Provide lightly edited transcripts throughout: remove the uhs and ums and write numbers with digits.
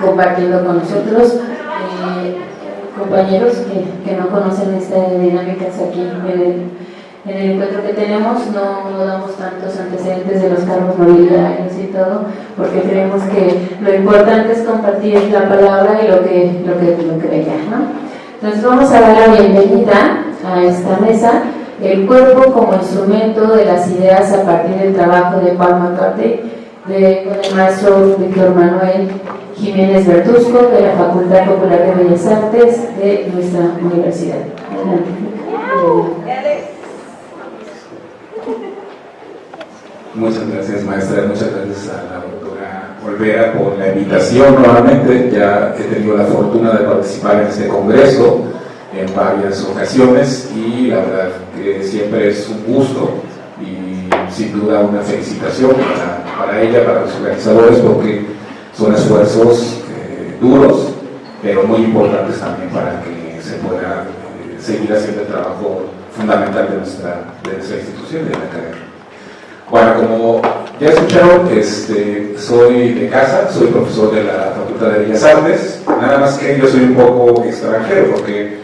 compartiendo con nosotros. Compañeros que no conocen esta dinámica aquí en el encuentro que tenemos, no damos tantos antecedentes de los cargos nobiliarios y todo, porque creemos que lo importante es compartir la palabra y lo que venga, ¿no? Entonces vamos a dar la bienvenida a esta mesa, el cuerpo como instrumento de las ideas a partir del trabajo de Paul McCartney, con el maestro Víctor Manuel Jiménez Bertusco, de la Facultad Popular de Bellas Artes de nuestra universidad. Adelante. Muchas gracias, maestra. Muchas gracias a la doctora Olvera por la invitación nuevamente. Ya he tenido la fortuna de participar en este congreso en varias ocasiones y la verdad que siempre es un gusto y sin duda una felicitación para ella, para los organizadores, porque son esfuerzos duros, pero muy importantes también para que se pueda seguir haciendo el trabajo fundamental de nuestra institución y de la academia. Bueno, como ya escucharon, soy de casa, soy profesor de la Facultad de Bellas Artes, nada más que yo soy un poco extranjero porque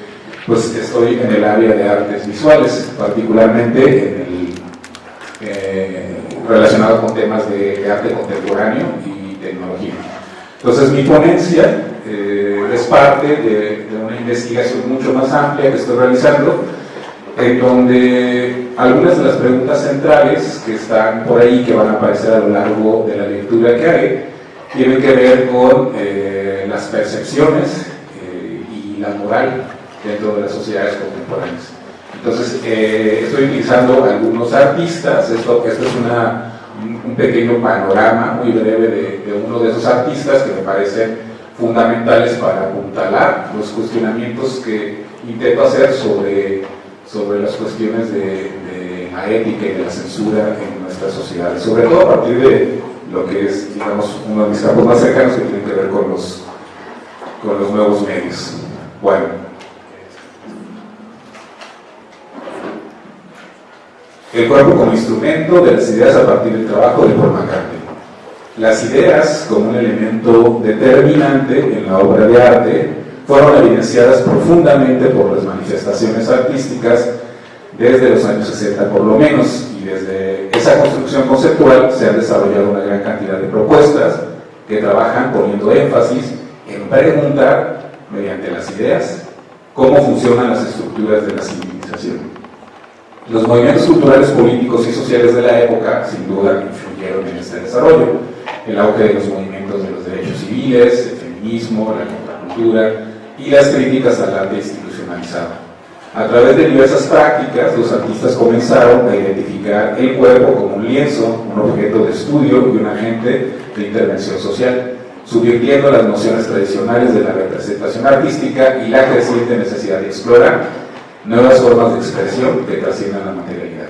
pues, estoy en el área de artes visuales, particularmente relacionado con temas de arte contemporáneo y tecnología. Entonces mi ponencia es parte de una investigación mucho más amplia que estoy realizando, en donde algunas de las preguntas centrales que están por ahí, que van a aparecer a lo largo de la lectura que haré, tienen que ver con las percepciones y la moral dentro de las sociedades contemporáneas. Entonces estoy utilizando algunos artistas, esto es un pequeño panorama muy breve de uno de esos artistas que me parecen fundamentales para apuntalar los cuestionamientos que intento hacer sobre las cuestiones de la ética y de la censura en nuestras sociedades, sobre todo a partir de lo que es, digamos, uno de mis campos más cercanos que tiene que ver con los nuevos medios. Bueno, el cuerpo como instrumento de las ideas a partir del trabajo de Paul McCartney. Las ideas, como un elemento determinante en la obra de arte, fueron evidenciadas profundamente por las manifestaciones artísticas desde los años 60 por lo menos, y desde esa construcción conceptual se han desarrollado una gran cantidad de propuestas que trabajan poniendo énfasis en preguntar, mediante las ideas, cómo funcionan las estructuras de la civilización. Los movimientos culturales, políticos y sociales de la época, sin duda, influyeron en este desarrollo. El auge de los movimientos de los derechos civiles, el feminismo, la contracultura y las críticas al arte institucionalizado. A través de diversas prácticas, los artistas comenzaron a identificar el cuerpo como un lienzo, un objeto de estudio y un agente de intervención social, subvirtiendo las nociones tradicionales de la representación artística y la creciente necesidad de explorar nuevas formas de expresión que trasciendan la materialidad.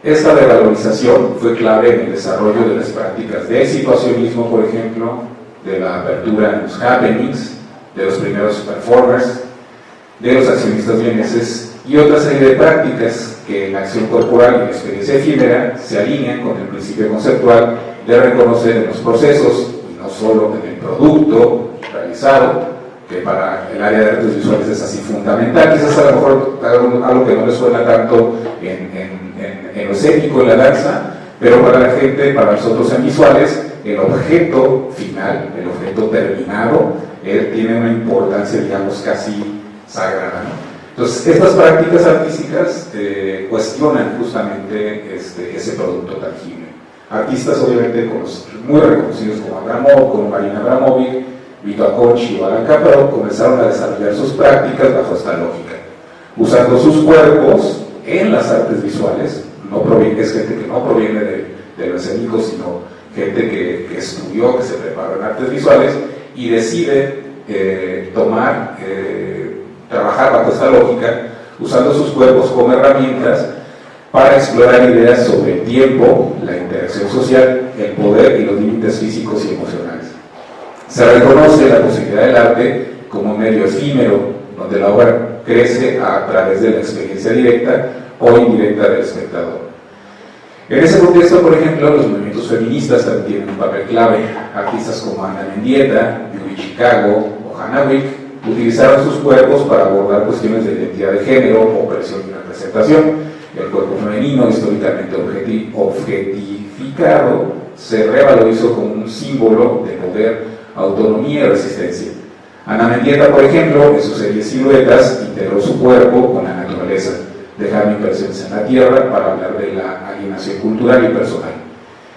Esta revalorización fue clave en el desarrollo de las prácticas del situacionismo, por ejemplo, de la apertura en los happenings, de los primeros performers, de los accionistas vieneses y otra serie de prácticas que en la acción corporal y la experiencia efímera se alinean con el principio conceptual de reconocer en los procesos y no solo en el producto realizado, que para el área de artes visuales es así fundamental. Quizás a lo mejor algo que no le suena tanto en lo escénico, en la danza, pero para la gente, para nosotros en visuales, el objeto final, el objeto terminado, tiene una importancia, digamos, casi sagrada, ¿no? Entonces, estas prácticas artísticas cuestionan justamente ese producto tangible. Artistas, obviamente, muy reconocidos como Abramov, como Marina Abramovic, Vito Acconci o Alan Capra, comenzaron a desarrollar sus prácticas bajo esta lógica, usando sus cuerpos en las artes visuales. Es gente que no proviene de lo escénico, sino gente que estudió, que se preparó en artes visuales y decide trabajar bajo esta lógica, usando sus cuerpos como herramientas para explorar ideas sobre el tiempo, la interacción social, el poder y los límites físicos y emocionales. Se reconoce la posibilidad del arte como un medio efímero, donde la obra crece a través de la experiencia directa o indirecta del espectador. En ese contexto, por ejemplo, los movimientos feministas también tienen un papel clave. Artistas como Ana Mendieta, Yuri Chicago o Hannah Wick utilizaron sus cuerpos para abordar cuestiones de identidad de género, opresión y representación. El cuerpo femenino, históricamente objetificado, se revalorizó como un símbolo de poder, autonomía y resistencia. Ana Mendieta, por ejemplo, en su serie Siluetas, integró su cuerpo con la naturaleza, dejando impresiones en la tierra para hablar de la alienación cultural y personal.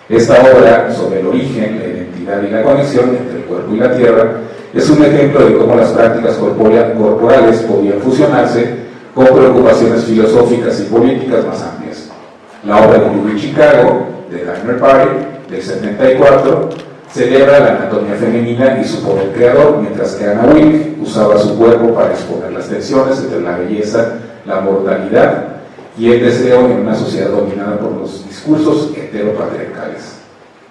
Esta obra sobre el origen, la identidad y la conexión entre el cuerpo y la tierra es un ejemplo de cómo las prácticas corporales podían fusionarse con preocupaciones filosóficas y políticas más amplias. La obra de Louis Chicago, de Dagmar Parry, del 74, celebra la anatomía femenina y su poder creador, mientras que Anna Wilk usaba su cuerpo para exponer las tensiones entre la belleza, la mortalidad y el deseo en una sociedad dominada por los discursos heteropatriarcales.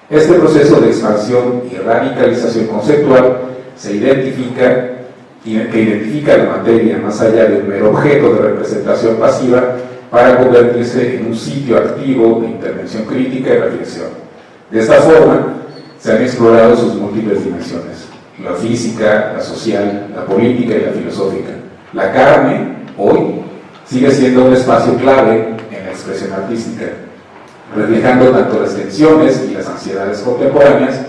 Este proceso de expansión y radicalización conceptual que identifica la materia más allá de un mero objeto de representación pasiva para convertirse en un sitio activo de intervención crítica y reflexión. De esta forma, se han explorado sus múltiples dimensiones: la física, la social, la política y la filosófica. La carne, hoy, sigue siendo un espacio clave en la expresión artística, reflejando tanto las tensiones y las ansiedades contemporáneas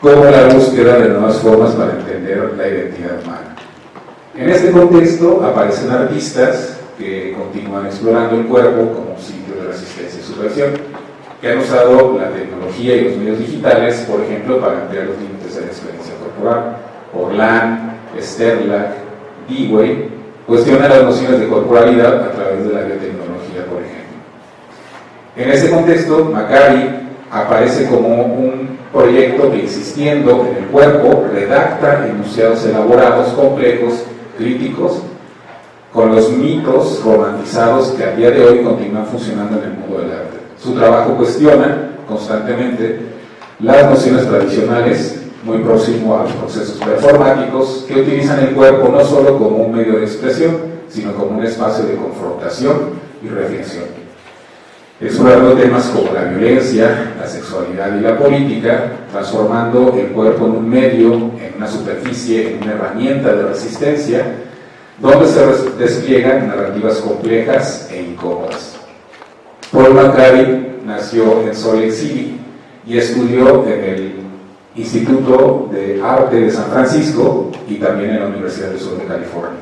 como la búsqueda de nuevas formas para entender la identidad humana. En este contexto aparecen artistas que continúan explorando el cuerpo como un sitio de resistencia y subversión, que han usado la tecnología y los medios digitales, por ejemplo, para ampliar los límites de la experiencia corporal. Orlan, Sterlach, Dewey cuestionan las nociones de corporalidad a través de la biotecnología, por ejemplo. En este contexto, Macari aparece como un proyecto que, insistiendo en el cuerpo, redacta enunciados elaborados, complejos, críticos, con los mitos romantizados que a día de hoy continúan funcionando en el mundo del arte. Su trabajo cuestiona constantemente las nociones tradicionales, muy próximo a los procesos performáticos, que utilizan el cuerpo no solo como un medio de expresión, sino como un espacio de confrontación y reflexión. Explorando temas como la violencia, la sexualidad y la política, transformando el cuerpo en un medio, en una superficie, en una herramienta de resistencia, donde se despliegan narrativas complejas e incómodas. Paul Macari nació en Salt Lake City y estudió en el Instituto de Arte de San Francisco y también en la Universidad del Sur de California,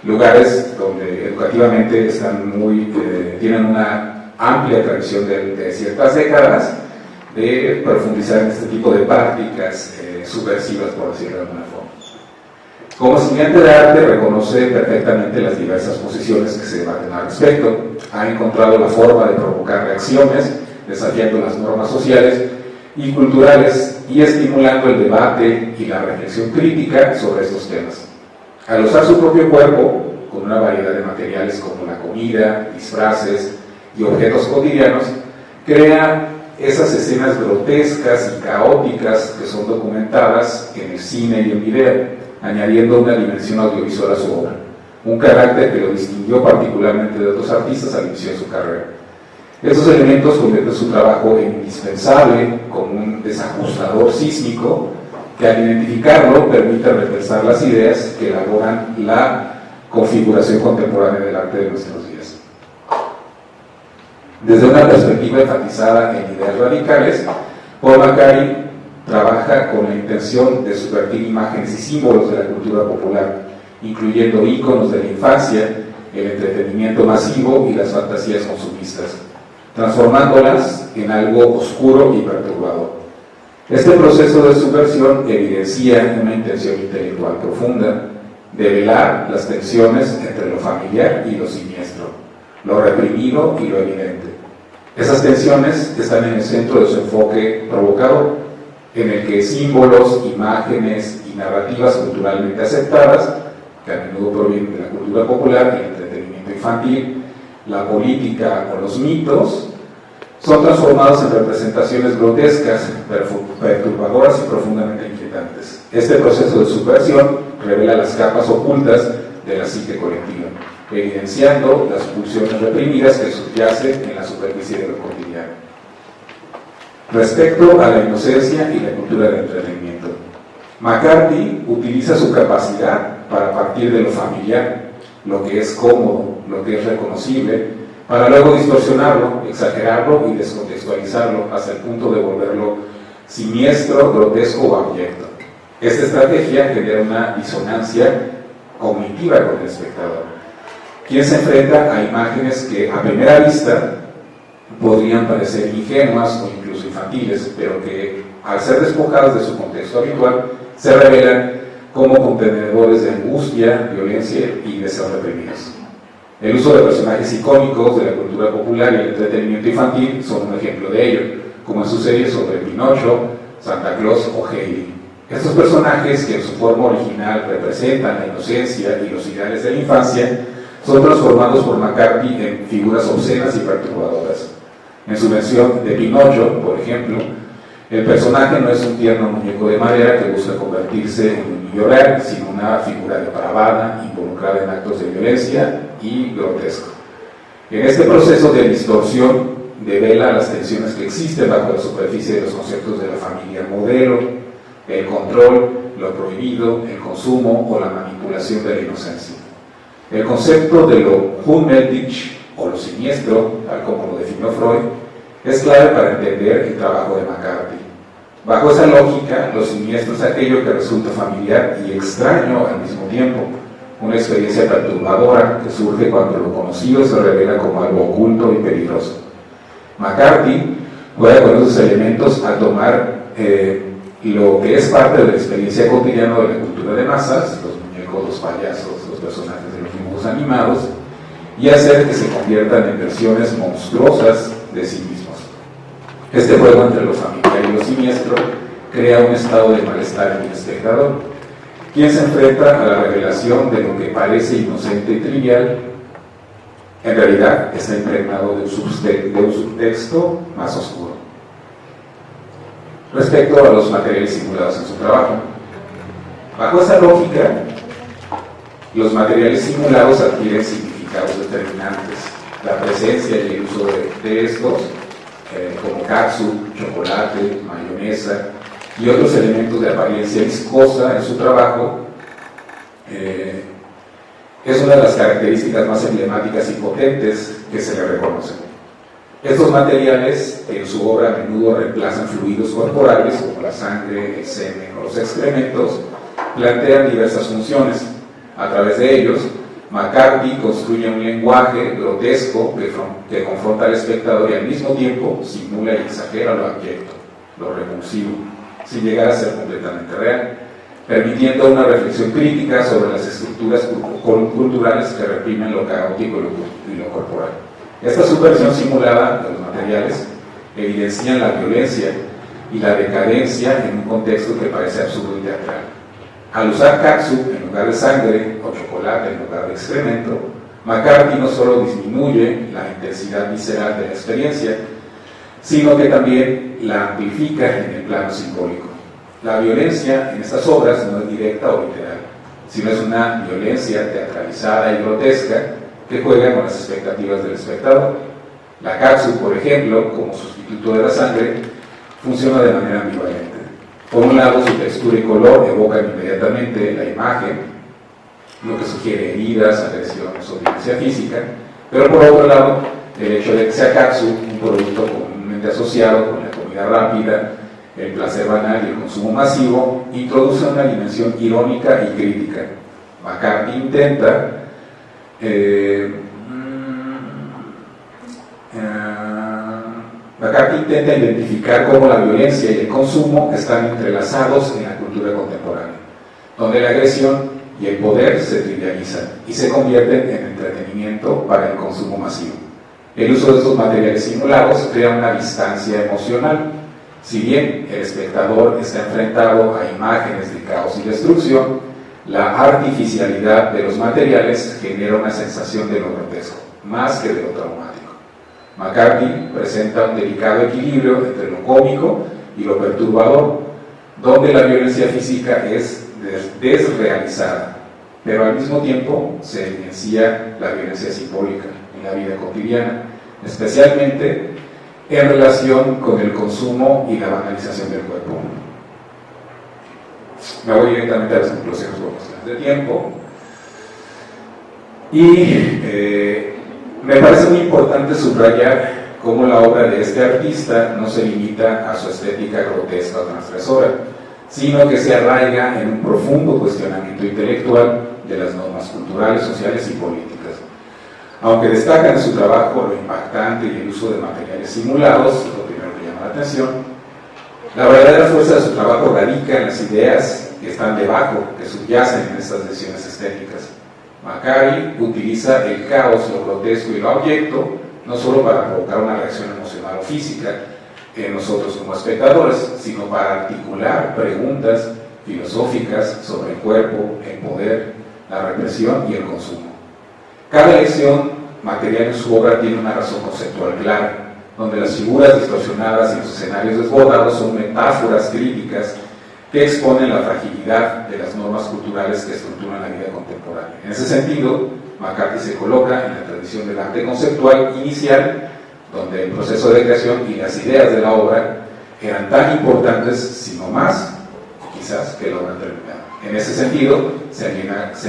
lugares donde educativamente tienen una amplia tradición de ciertas décadas de profundizar en este tipo de prácticas subversivas, por decirlo de alguna forma. Como estudiante de arte reconoce perfectamente las diversas posiciones que se debaten al respecto. Ha encontrado la forma de provocar reacciones, desafiando las normas sociales y culturales y estimulando el debate y la reflexión crítica sobre estos temas. Al usar su propio cuerpo, con una variedad de materiales como la comida, disfraces y objetos cotidianos, crea esas escenas grotescas y caóticas que son documentadas en el cine y el video, añadiendo una dimensión audiovisual a su obra, un carácter que lo distinguió particularmente de otros artistas al inicio de su carrera. Estos elementos convierten su trabajo en indispensable como un desajustador sísmico que, al identificarlo, permite repensar las ideas que elaboran la configuración contemporánea del arte de nuestros días. Desde una perspectiva enfatizada en ideas radicales, Paul Macari trabaja con la intención de subvertir imágenes y símbolos de la cultura popular, incluyendo íconos de la infancia, el entretenimiento masivo y las fantasías consumistas, transformándolas en algo oscuro y perturbador. Este proceso de subversión evidencia una intención intelectual profunda, de velar las tensiones entre lo familiar y lo siniestro, lo reprimido y lo evidente. Esas tensiones están en el centro de su enfoque provocador, en el que símbolos, imágenes y narrativas culturalmente aceptadas, que a menudo provienen de la cultura popular y el entretenimiento infantil, la política o los mitos, son transformados en representaciones grotescas, perturbadoras y profundamente inquietantes. Este proceso de subversión revela las capas ocultas de la psique colectiva, evidenciando las pulsiones reprimidas que subyacen en la superficie de lo cotidiano. Respecto a la inocencia y la cultura del entretenimiento, McCarthy utiliza su capacidad para partir de lo familiar, lo que es cómodo, lo que es reconocible, para luego distorsionarlo, exagerarlo y descontextualizarlo hasta el punto de volverlo siniestro, grotesco o abyecto. Esta estrategia genera una disonancia cognitiva con el espectador, quien se enfrenta a imágenes que a primera vista podrían parecer ingenuas o incluso infantiles, pero que al ser despojadas de su contexto habitual se revelan como contenedores de angustia, violencia y deseos reprimidos. El uso de personajes icónicos de la cultura popular y el entretenimiento infantil son un ejemplo de ello, como en sus series sobre Pinocho, Santa Claus o Heidi. Estos personajes, que en su forma original representan la inocencia y los ideales de la infancia, son transformados por McCarthy en figuras obscenas y perturbadoras. En su versión de Pinocho, por ejemplo, el personaje no es un tierno muñeco de madera que busca convertirse en un niño real, sino una figura depravada, involucrada en actos de violencia y grotesco. En este proceso de distorsión devela las tensiones que existen bajo la superficie de los conceptos de la familia modelo, el control, lo prohibido, el consumo o la manipulación de la inocencia. El concepto de lo unmöglich o lo siniestro, tal como lo definió Freud, es clave para entender el trabajo de McCarthy. Bajo esa lógica, lo siniestro es aquello que resulta familiar y extraño al mismo tiempo, una experiencia perturbadora que surge cuando lo conocido se revela como algo oculto y peligroso. McCarthy juega con esos elementos al tomar lo que es parte de la experiencia cotidiana de la cultura de masas, los muñecos, los payasos, los personajes de los dibujos animados, y hacer que se conviertan en versiones monstruosas de sí mismos. Este juego entre lo familiar y lo siniestro crea un estado de malestar en el espectador, quien se enfrenta a la revelación de lo que parece inocente y trivial, en realidad está impregnado de un subtexto más oscuro. Respecto a los materiales simulados en su trabajo, bajo esa lógica, los materiales simulados adquieren significados determinantes. La presencia y el uso de estos, como catsup, chocolate, mayonesa y otros elementos de apariencia viscosa en su trabajo, es una de las características más emblemáticas y potentes que se le reconocen. Estos materiales en su obra a menudo reemplazan fluidos corporales como la sangre, el semen o los excrementos, plantean diversas funciones. A través de ellos, McCarthy construye un lenguaje grotesco que confronta al espectador y al mismo tiempo simula y exagera lo abyecto, lo repulsivo, sin llegar a ser completamente real, permitiendo una reflexión crítica sobre las estructuras culturales que reprimen lo caótico y lo corporal. Esta subversión simulada de los materiales evidencia la violencia y la decadencia en un contexto que parece absurdo y teatral. Al usar catsup en lugar de sangre o chocolate en lugar de excremento, McCarthy no solo disminuye la intensidad visceral de la experiencia, sino que también la amplifica en el plano simbólico. La violencia en estas obras no es directa o literal, sino es una violencia teatralizada y grotesca que juega con las expectativas del espectador. La catsup, por ejemplo, como sustituto de la sangre, funciona de manera ambivalente. Por un lado, su textura y color evocan inmediatamente la imagen, lo que sugiere heridas, agresiones o violencia física, pero por otro lado, el hecho de que sea catsup, un producto comúnmente asociado con la comida rápida, el placer banal y el consumo masivo, introduce una dimensión irónica y crítica. McCarthy intenta identificar cómo la violencia y el consumo están entrelazados en la cultura contemporánea, donde la agresión y el poder se trivializan y se convierten en entretenimiento para el consumo masivo. El uso de estos materiales simulados crea una distancia emocional. Si bien el espectador está enfrentado a imágenes de caos y destrucción, la artificialidad de los materiales genera una sensación de lo grotesco, más que de lo traumático. McCarthy presenta un delicado equilibrio entre lo cómico y lo perturbador, donde la violencia física es desrealizada, pero al mismo tiempo se evidencia la violencia simbólica en la vida cotidiana, especialmente en relación con el consumo y la banalización del cuerpo. Me voy directamente a las conclusiones por cuestiones de tiempo. Y me parece muy importante subrayar cómo la obra de este artista no se limita a su estética grotesca o transgresora, sino que se arraiga en un profundo cuestionamiento intelectual de las normas culturales, sociales y políticas. Aunque destaca en su trabajo lo impactante y el uso de materiales simulados, lo primero que llama la atención, la verdadera fuerza de su trabajo radica en las ideas que están debajo, que subyacen en estas decisiones estéticas. Macari utiliza el caos, lo grotesco y lo abyecto, no solo para provocar una reacción emocional o física en nosotros como espectadores, sino para articular preguntas filosóficas sobre el cuerpo, el poder, la represión y el consumo. Cada elección material en su obra tiene una razón conceptual clara, donde las figuras distorsionadas y los escenarios desbordados son metáforas críticas que exponen la fragilidad de las normas culturales que estructuran la vida contemporánea. En ese sentido, McCarthy se coloca en la tradición del arte conceptual inicial, donde el proceso de creación y las ideas de la obra eran tan importantes, sino más, quizás, que la obra terminada. En ese sentido, se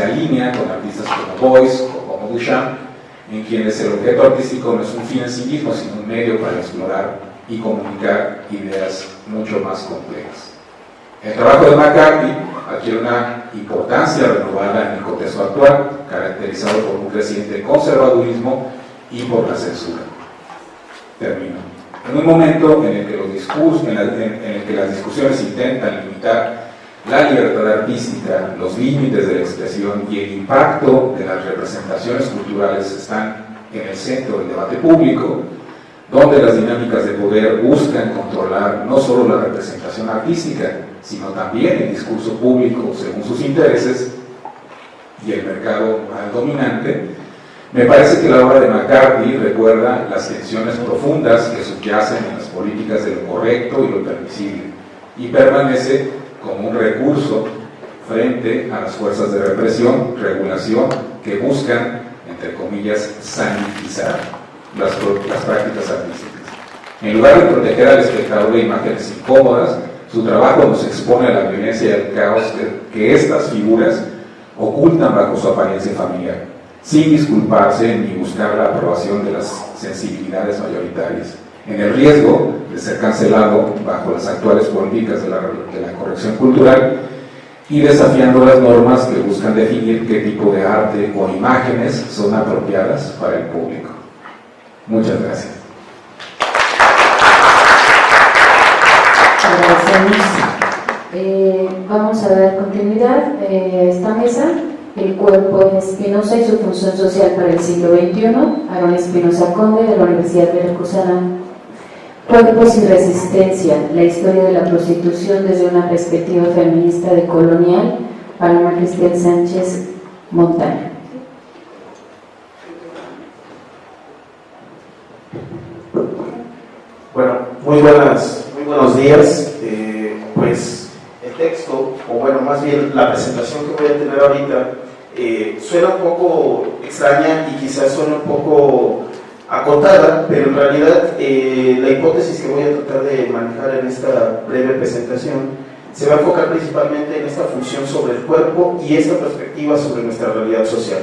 alinea con artistas como Beuys o como Duchamp, en quienes el objeto artístico no es un fin en sí mismo, sino un medio para explorar y comunicar ideas mucho más complejas. El trabajo de McCarthy adquiere una importancia renovada en el contexto actual, caracterizado por un creciente conservadurismo y por la censura. Termino. En un momento en el que las discusiones intentan limitar la libertad artística, los límites de la expresión y el impacto de las representaciones culturales están en el centro del debate público, donde las dinámicas de poder buscan controlar no solo la representación artística, sino también el discurso público según sus intereses y el mercado dominante. Me parece que la obra de McCarthy recuerda las tensiones profundas que subyacen en las políticas de lo correcto y lo permisible, y permanece como un recurso frente a las fuerzas de represión, regulación, que buscan, entre comillas, sanitizar las prácticas artísticas. En lugar de proteger al espectador de imágenes incómodas, su trabajo nos expone a la violencia y al caos que estas figuras ocultan bajo su apariencia familiar, sin disculparse ni buscar la aprobación de las sensibilidades mayoritarias, en el riesgo de ser cancelado bajo las actuales políticas de la corrección cultural y desafiando las normas que buscan definir qué tipo de arte o imágenes son apropiadas para el público. Muchas gracias. Agradecemos. Vamos a dar continuidad a esta mesa. El cuerpo en Spinoza y su función social para el siglo XXI. Aarón Espinosa Conde, de la Universidad Veracruzana. Cuerpos y resistencia, la historia de la prostitución desde una perspectiva feminista decolonial, Paloma Cristel Sánchez Montaña. Bueno, muy buenos días. Pues el texto, o bueno, más bien la presentación que voy a tener ahorita, suena un poco extraña y quizás suena un poco acotada, pero en realidad la hipótesis que voy a tratar de manejar en esta breve presentación se va a enfocar principalmente en esta función sobre el cuerpo y esta perspectiva sobre nuestra realidad social.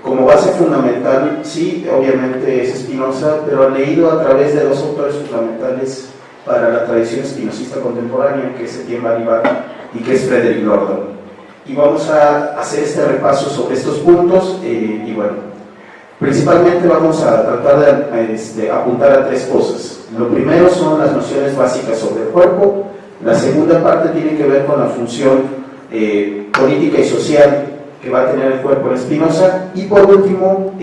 Como base fundamental, sí, obviamente es Spinoza, pero leído a través de dos autores fundamentales para la tradición espinosista contemporánea, que es Etienne Balibar y que es Frederick Lordon. Y vamos a hacer este repaso sobre estos puntos y bueno, principalmente vamos a tratar de apuntar a tres cosas. Lo primero son las nociones básicas sobre el cuerpo, la segunda parte tiene que ver con la función política y social que va a tener el cuerpo en Spinoza, y por último,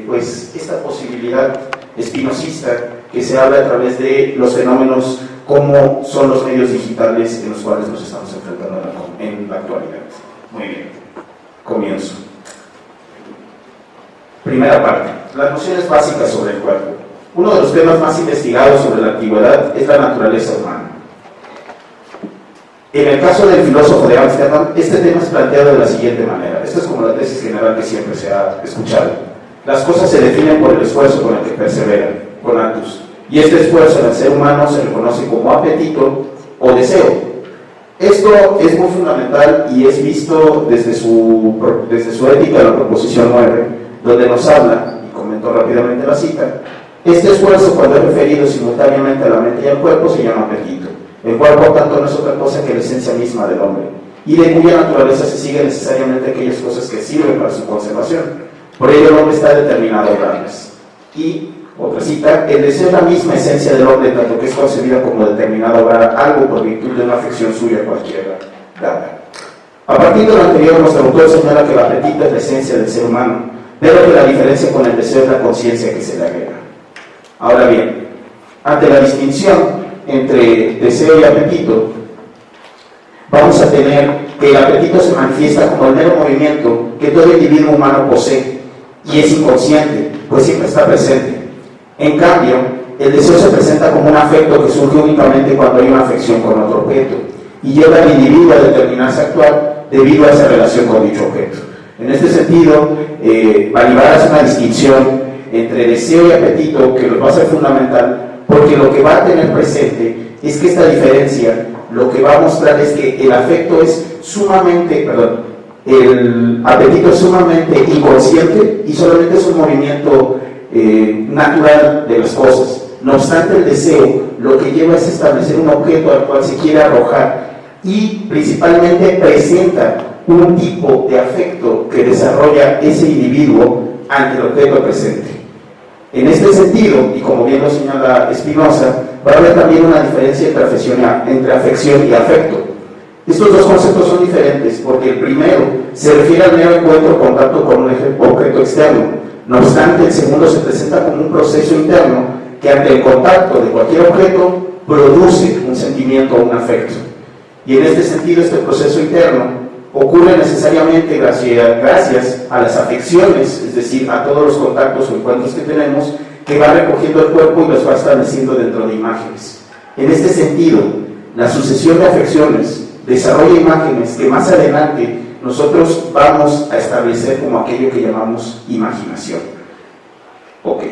pues esta posibilidad espinosista que se habla a través de los fenómenos como son los medios digitales en los cuales nos estamos enfrentando en la actualidad. Muy bien, comienzo. Primera parte, las nociones básicas sobre el cuerpo. Uno de los temas más investigados sobre la antigüedad es la naturaleza humana. En el caso del filósofo de Ámsterdam, este tema es planteado de la siguiente manera. Esta es como la tesis general que siempre se ha escuchado. Las cosas se definen por el esfuerzo con el que perseveran, conatus, y este esfuerzo en el ser humano se le conoce como apetito o deseo. Esto es muy fundamental y es visto desde su ética de la proposición 9, donde nos habla, y comento rápidamente la cita: este esfuerzo, cuando es referido simultáneamente a la mente y al cuerpo, se llama apetito. El cual, por tanto, no es otra cosa que la esencia misma del hombre, y de cuya naturaleza se sigue necesariamente aquellas cosas que sirven para su conservación. Por ello, el hombre está determinado a obrarlas. Y, otra cita: el deseo es la misma esencia del hombre, tanto que es concebida como determinado a obrar algo por virtud de una afección suya cualquiera dada. A partir de lo anterior, nuestro autor señala que el apetito es la esencia del ser humano, pero que la diferencia con el deseo es la conciencia que se le agrega. Ahora bien, ante la distinción entre deseo y apetito, vamos a tener que el apetito se manifiesta como el mero movimiento que todo individuo humano posee y es inconsciente, pues siempre está presente. En cambio, el deseo se presenta como un afecto que surge únicamente cuando hay una afección con otro objeto y lleva al individuo a determinarse a actuar debido a esa relación con dicho objeto. En este sentido, Balibar hace una distinción entre deseo y apetito que nos va a ser fundamental, porque lo que va a tener presente es que esta diferencia lo que va a mostrar es que el apetito es sumamente inconsciente y solamente es un movimiento natural de las cosas. No obstante, el deseo lo que lleva es establecer un objeto al cual se quiere arrojar y principalmente presenta un tipo de afecto que desarrolla ese individuo ante el objeto presente. En este sentido, y como bien lo señala Spinoza, va a haber también una diferencia entre afección y afecto. Estos dos conceptos son diferentes porque el primero se refiere al mero encuentro o contacto con un objeto externo. No obstante, el segundo se presenta como un proceso interno que ante el contacto de cualquier objeto produce un sentimiento o un afecto. Y en este sentido, este proceso interno ocurre necesariamente gracias a las afecciones, es decir, a todos los contactos o encuentros que tenemos, que va recogiendo el cuerpo y los va estableciendo dentro de imágenes. En este sentido, la sucesión de afecciones desarrolla imágenes que más adelante nosotros vamos a establecer como aquello que llamamos imaginación. Ok,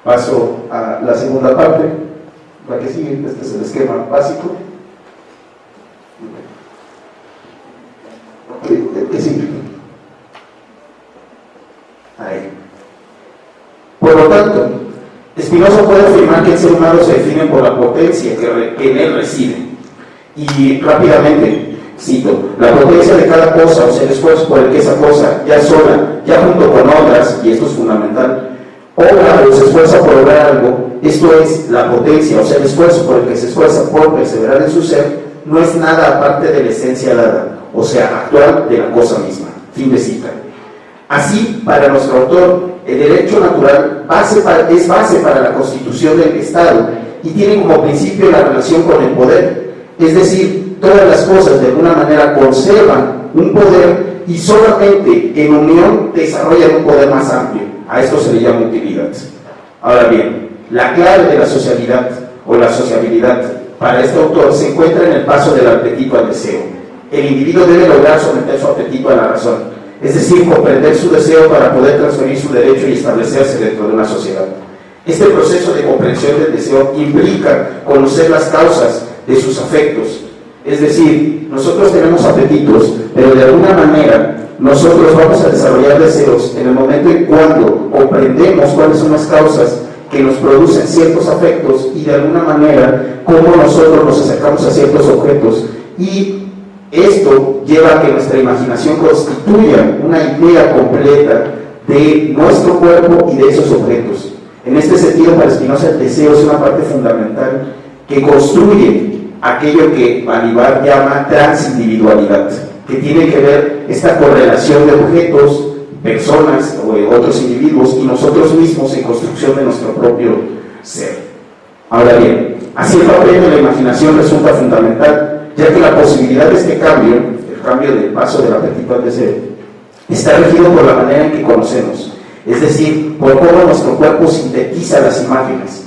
paso a la segunda parte, la que sigue. Este es el esquema básico. ¿Qué sigue? Ahí. Por lo tanto, Spinoza puede afirmar que el ser humano se define por la potencia que en él reside. Y rápidamente cito: la potencia de cada cosa, o sea, el esfuerzo por el que esa cosa, ya sola, ya junto con otras, y esto es fundamental, obra o se esfuerza por lograr algo. Esto es la potencia, o sea, el esfuerzo por el que se esfuerza por perseverar en su ser, no es nada aparte de la esencia dada, o sea, actual de la cosa misma. Fin de cita. Así, para nuestro autor, el derecho natural es base para la constitución del Estado y tiene como principio la relación con el poder. Es decir, todas las cosas de alguna manera conservan un poder y solamente en unión desarrollan un poder más amplio. A esto se le llama utilidad. Ahora bien, la clave de la socialidad o la sociabilidad para este autor se encuentra en el paso del apetito al deseo. El individuo debe lograr someter su apetito a la razón, es decir, comprender su deseo para poder transferir su derecho y establecerse dentro de una sociedad. Este proceso de comprensión del deseo implica conocer las causas de sus afectos, es decir, nosotros tenemos apetitos, pero de alguna manera nosotros vamos a desarrollar deseos en el momento en cuando comprendemos cuáles son las causas que nos producen ciertos afectos y de alguna manera cómo nosotros nos acercamos a ciertos objetos, y esto lleva a que nuestra imaginación constituya una idea completa de nuestro cuerpo y de esos objetos. En este sentido, para Spinoza, el deseo es una parte fundamental que construye aquello que Balibar llama transindividualidad, que tiene que ver esta correlación de objetos, personas o otros individuos y nosotros mismos en construcción de nuestro propio ser. Ahora bien, así el papel de la imaginación resulta fundamental, ya que la posibilidad de este cambio, el cambio del paso del apetito al deseo, está regido por la manera en que conocemos, es decir, por cómo nuestro cuerpo sintetiza las imágenes.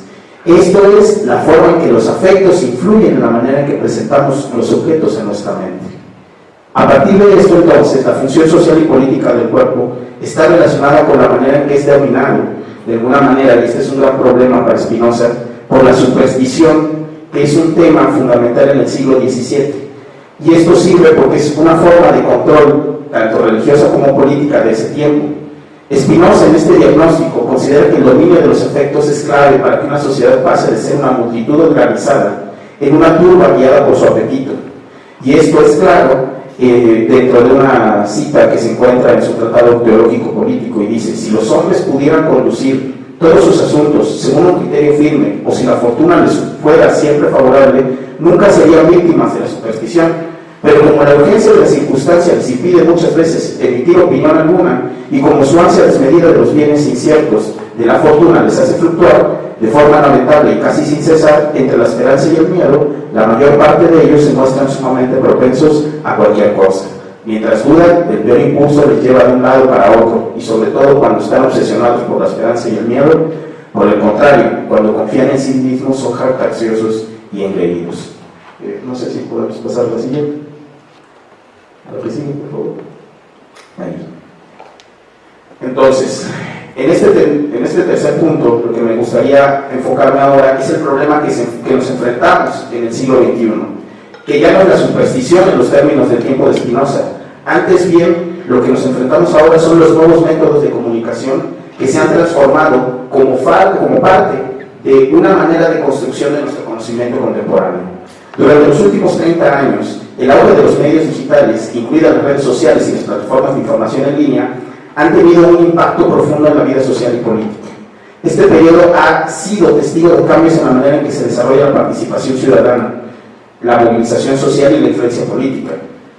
Esto es la forma en que los afectos influyen en la manera en que presentamos los objetos en nuestra mente. A partir de esto, entonces, la función social y política del cuerpo está relacionada con la manera en que es dominado, de alguna manera, y este es un gran problema para Spinoza, por la superstición, que es un tema fundamental en el siglo XVII. Y esto sirve porque es una forma de control, tanto religiosa como política, de ese tiempo. Spinoza, en este diagnóstico, considera que el dominio de los afectos es clave para que una sociedad pase de ser una multitud organizada en una turba guiada por su apetito. Y esto es claro dentro de una cita que se encuentra en su tratado teológico político, y dice: si los hombres pudieran conducir todos sus asuntos según un criterio firme, o si la fortuna les fuera siempre favorable, nunca serían víctimas de la superstición. Pero como la urgencia de las circunstancias les impide muchas veces emitir opinión alguna, y como su ansia desmedida de los bienes inciertos de la fortuna les hace fluctuar de forma lamentable y casi sin cesar entre la esperanza y el miedo, la mayor parte de ellos se muestran sumamente propensos a cualquier cosa. Mientras dudan, el peor impulso les lleva de un lado para otro, y sobre todo cuando están obsesionados por la esperanza y el miedo. Por el contrario, cuando confían en sí mismos, son jactanciosos y engreídos. No sé si podemos pasar a la siguiente. A la que sigue, por favor. Ahí. Entonces, en este tercer punto, lo que me gustaría enfocarme ahora es el problema que nos enfrentamos en el siglo XXI, que ya no es la superstición en los términos del tiempo de Spinoza. Antes bien, lo que nos enfrentamos ahora son los nuevos métodos de comunicación que se han transformado como parte de una manera de construcción de nuestro conocimiento contemporáneo. Durante los últimos 30 años, el auge de los medios digitales, incluidas las redes sociales y las plataformas de información en línea, han tenido un impacto profundo en la vida social y política. Este periodo ha sido testigo de cambios en la manera en que se desarrolla la participación ciudadana, la movilización social y la influencia política.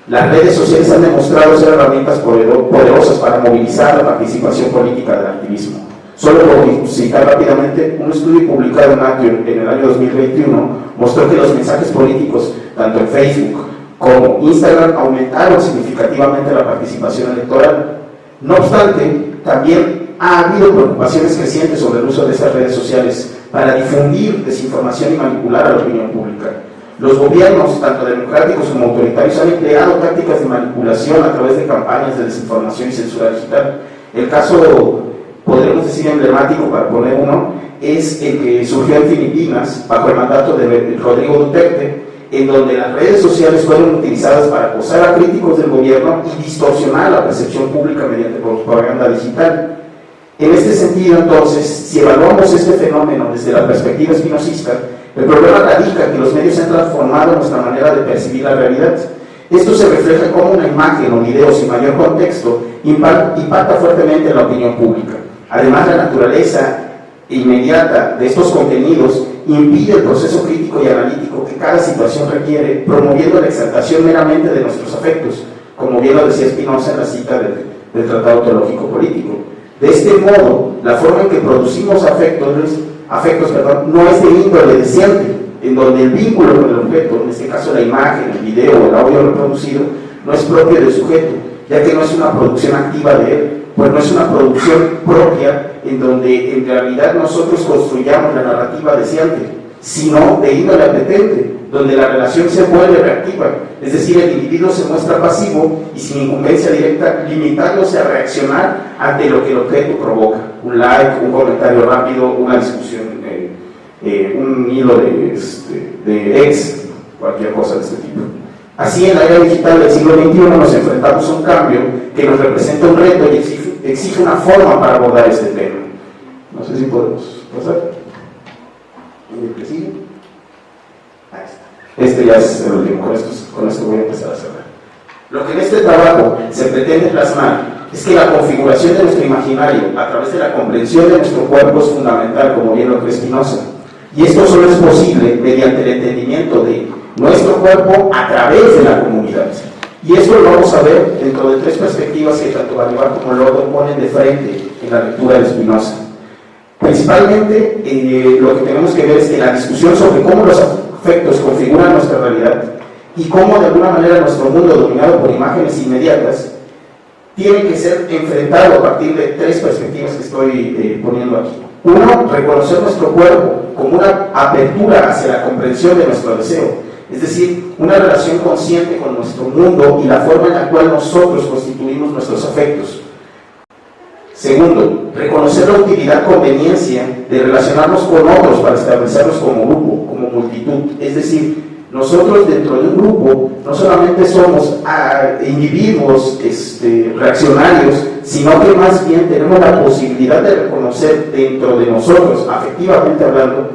Las redes sociales han demostrado ser herramientas poderosas para movilizar la participación política del activismo. Solo por citar rápidamente, un estudio publicado en Nature en el año 2021 mostró que los mensajes políticos, tanto en Facebook como Instagram, aumentaron significativamente la participación electoral. No obstante, también ha habido preocupaciones crecientes sobre el uso de estas redes sociales para difundir desinformación y manipular a la opinión pública. Los gobiernos, tanto democráticos como autoritarios, han empleado tácticas de manipulación a través de campañas de desinformación y censura digital. El caso, podremos decir, emblemático, para poner uno, es el que surgió en Filipinas bajo el mandato de Rodrigo Duterte, en donde las redes sociales fueron utilizadas para acosar a críticos del gobierno y distorsionar la percepción pública mediante propaganda digital. En este sentido, entonces, si evaluamos este fenómeno desde la perspectiva espinosista, el problema radica en que los medios han transformado nuestra manera de percibir la realidad. Esto se refleja en cómo una imagen o video sin mayor contexto impacta fuertemente en la opinión pública. Además, la naturaleza inmediata de estos contenidos impide el proceso crítico y analítico que cada situación requiere, promoviendo la exaltación meramente de nuestros afectos, como bien lo decía Spinoza en la cita del Tratado Teológico Político. De este modo, la forma en que producimos afectos no es de índole deseante, en donde el vínculo con el objeto, en este caso la imagen, el video o el audio reproducido, no es propio del sujeto, ya que no es una producción activa de él, pues no es una producción propia en donde en realidad nosotros construyamos la narrativa deseante, sino de índole apetente, donde la relación se vuelve reactiva, es decir, el individuo se muestra pasivo y sin incumbencia directa, limitándose a reaccionar ante lo que el objeto provoca, un like, un comentario rápido, una discusión, un hilo de ex, cualquier cosa de este tipo. Así, en la era digital del siglo XXI nos enfrentamos a un cambio que nos representa un reto y exige una forma para abordar este tema. No sé si podemos pasar. ¿El que sigue? Ahí está. Este ya es el último, con esto voy a empezar a cerrar. Lo que en este trabajo se pretende plasmar es que la configuración de nuestro imaginario a través de la comprensión de nuestro cuerpo es fundamental, como bien lo cree Spinoza. Y esto solo es posible mediante el entendimiento de nuestro cuerpo a través de la comunidad. Y esto lo vamos a ver dentro de tres perspectivas que tanto Balibar como Lordo ponen de frente en la lectura de Spinoza. Principalmente, lo que tenemos que ver es que la discusión sobre cómo los afectos configuran nuestra realidad y cómo de alguna manera nuestro mundo dominado por imágenes inmediatas tiene que ser enfrentado a partir de tres perspectivas que estoy poniendo aquí. Uno, reconocer nuestro cuerpo como una apertura hacia la comprensión de nuestro deseo, es decir, una relación consciente con nuestro mundo y la forma en la cual nosotros constituimos nuestros afectos. Segundo, reconocer la utilidad, conveniencia de relacionarnos con otros para establecernos como grupo, como multitud, es decir, Nosotros dentro de un grupo no solamente somos individuos reaccionarios, sino que más bien tenemos la posibilidad de reconocer dentro de nosotros, afectivamente hablando,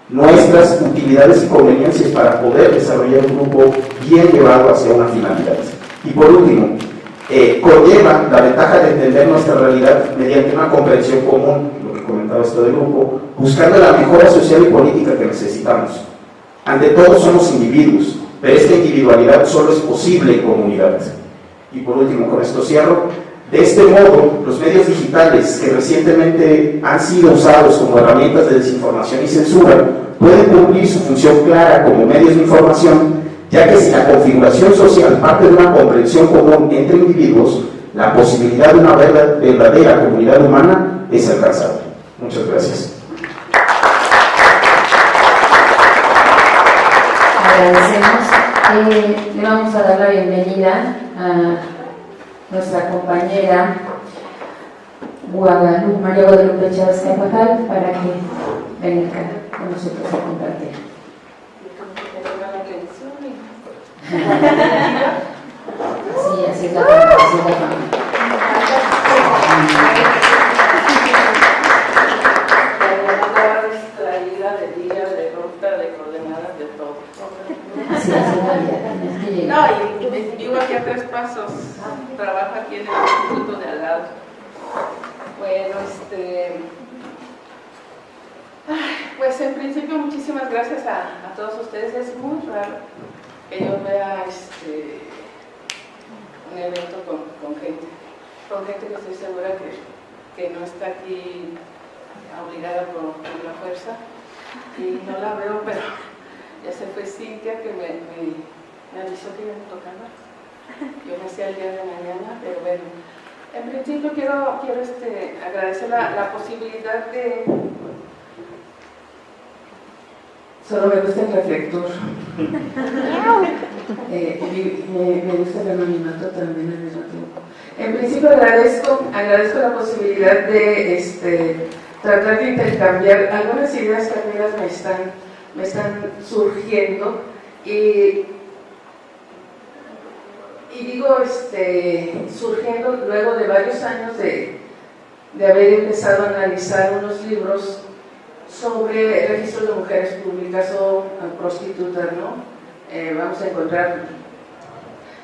nuestras utilidades y conveniencias para poder desarrollar un grupo bien llevado hacia una finalidad. Y por último, conlleva la ventaja de entender nuestra realidad mediante una comprensión común, lo que comentaba esto del grupo, buscando la mejora social y política que necesitamos. Ante todo somos individuos, pero esta individualidad solo es posible en comunidad. Y por último, con esto cierro, de este modo, los medios digitales que recientemente han sido usados como herramientas de desinformación y censura pueden cumplir su función clara como medios de información, ya que si la configuración social parte de una comprensión común entre individuos, la posibilidad de una verdadera comunidad humana es alcanzable. Muchas gracias. Agradecemos. Le vamos a dar la bienvenida a nuestra compañera María Guadalupe Chávez Carvajal para que venga acá con nosotros a compartir. Sí, así es la familia. Así es la vida. No, y vivo aquí a 3 pasos, trabajo aquí en el instituto de al lado. Bueno, pues en principio muchísimas gracias a todos ustedes. Es muy raro que yo vea un evento con gente que estoy segura que no está aquí obligada por la fuerza, y no la veo, pero ya se fue Cintia, que me avisó que iba a tocarla. Yo me hacía el día de mañana, pero bueno, en principio quiero agradecer la posibilidad de... Solo me gusta el reflector. Me gusta el anonimato también al mismo tiempo. En principio agradezco la posibilidad de tratar de intercambiar algunas ideas que apenas me están surgiendo, y digo surgiendo luego de varios años de haber empezado a analizar unos libros sobre registros de mujeres públicas o prostitutas, ¿no? Vamos a encontrar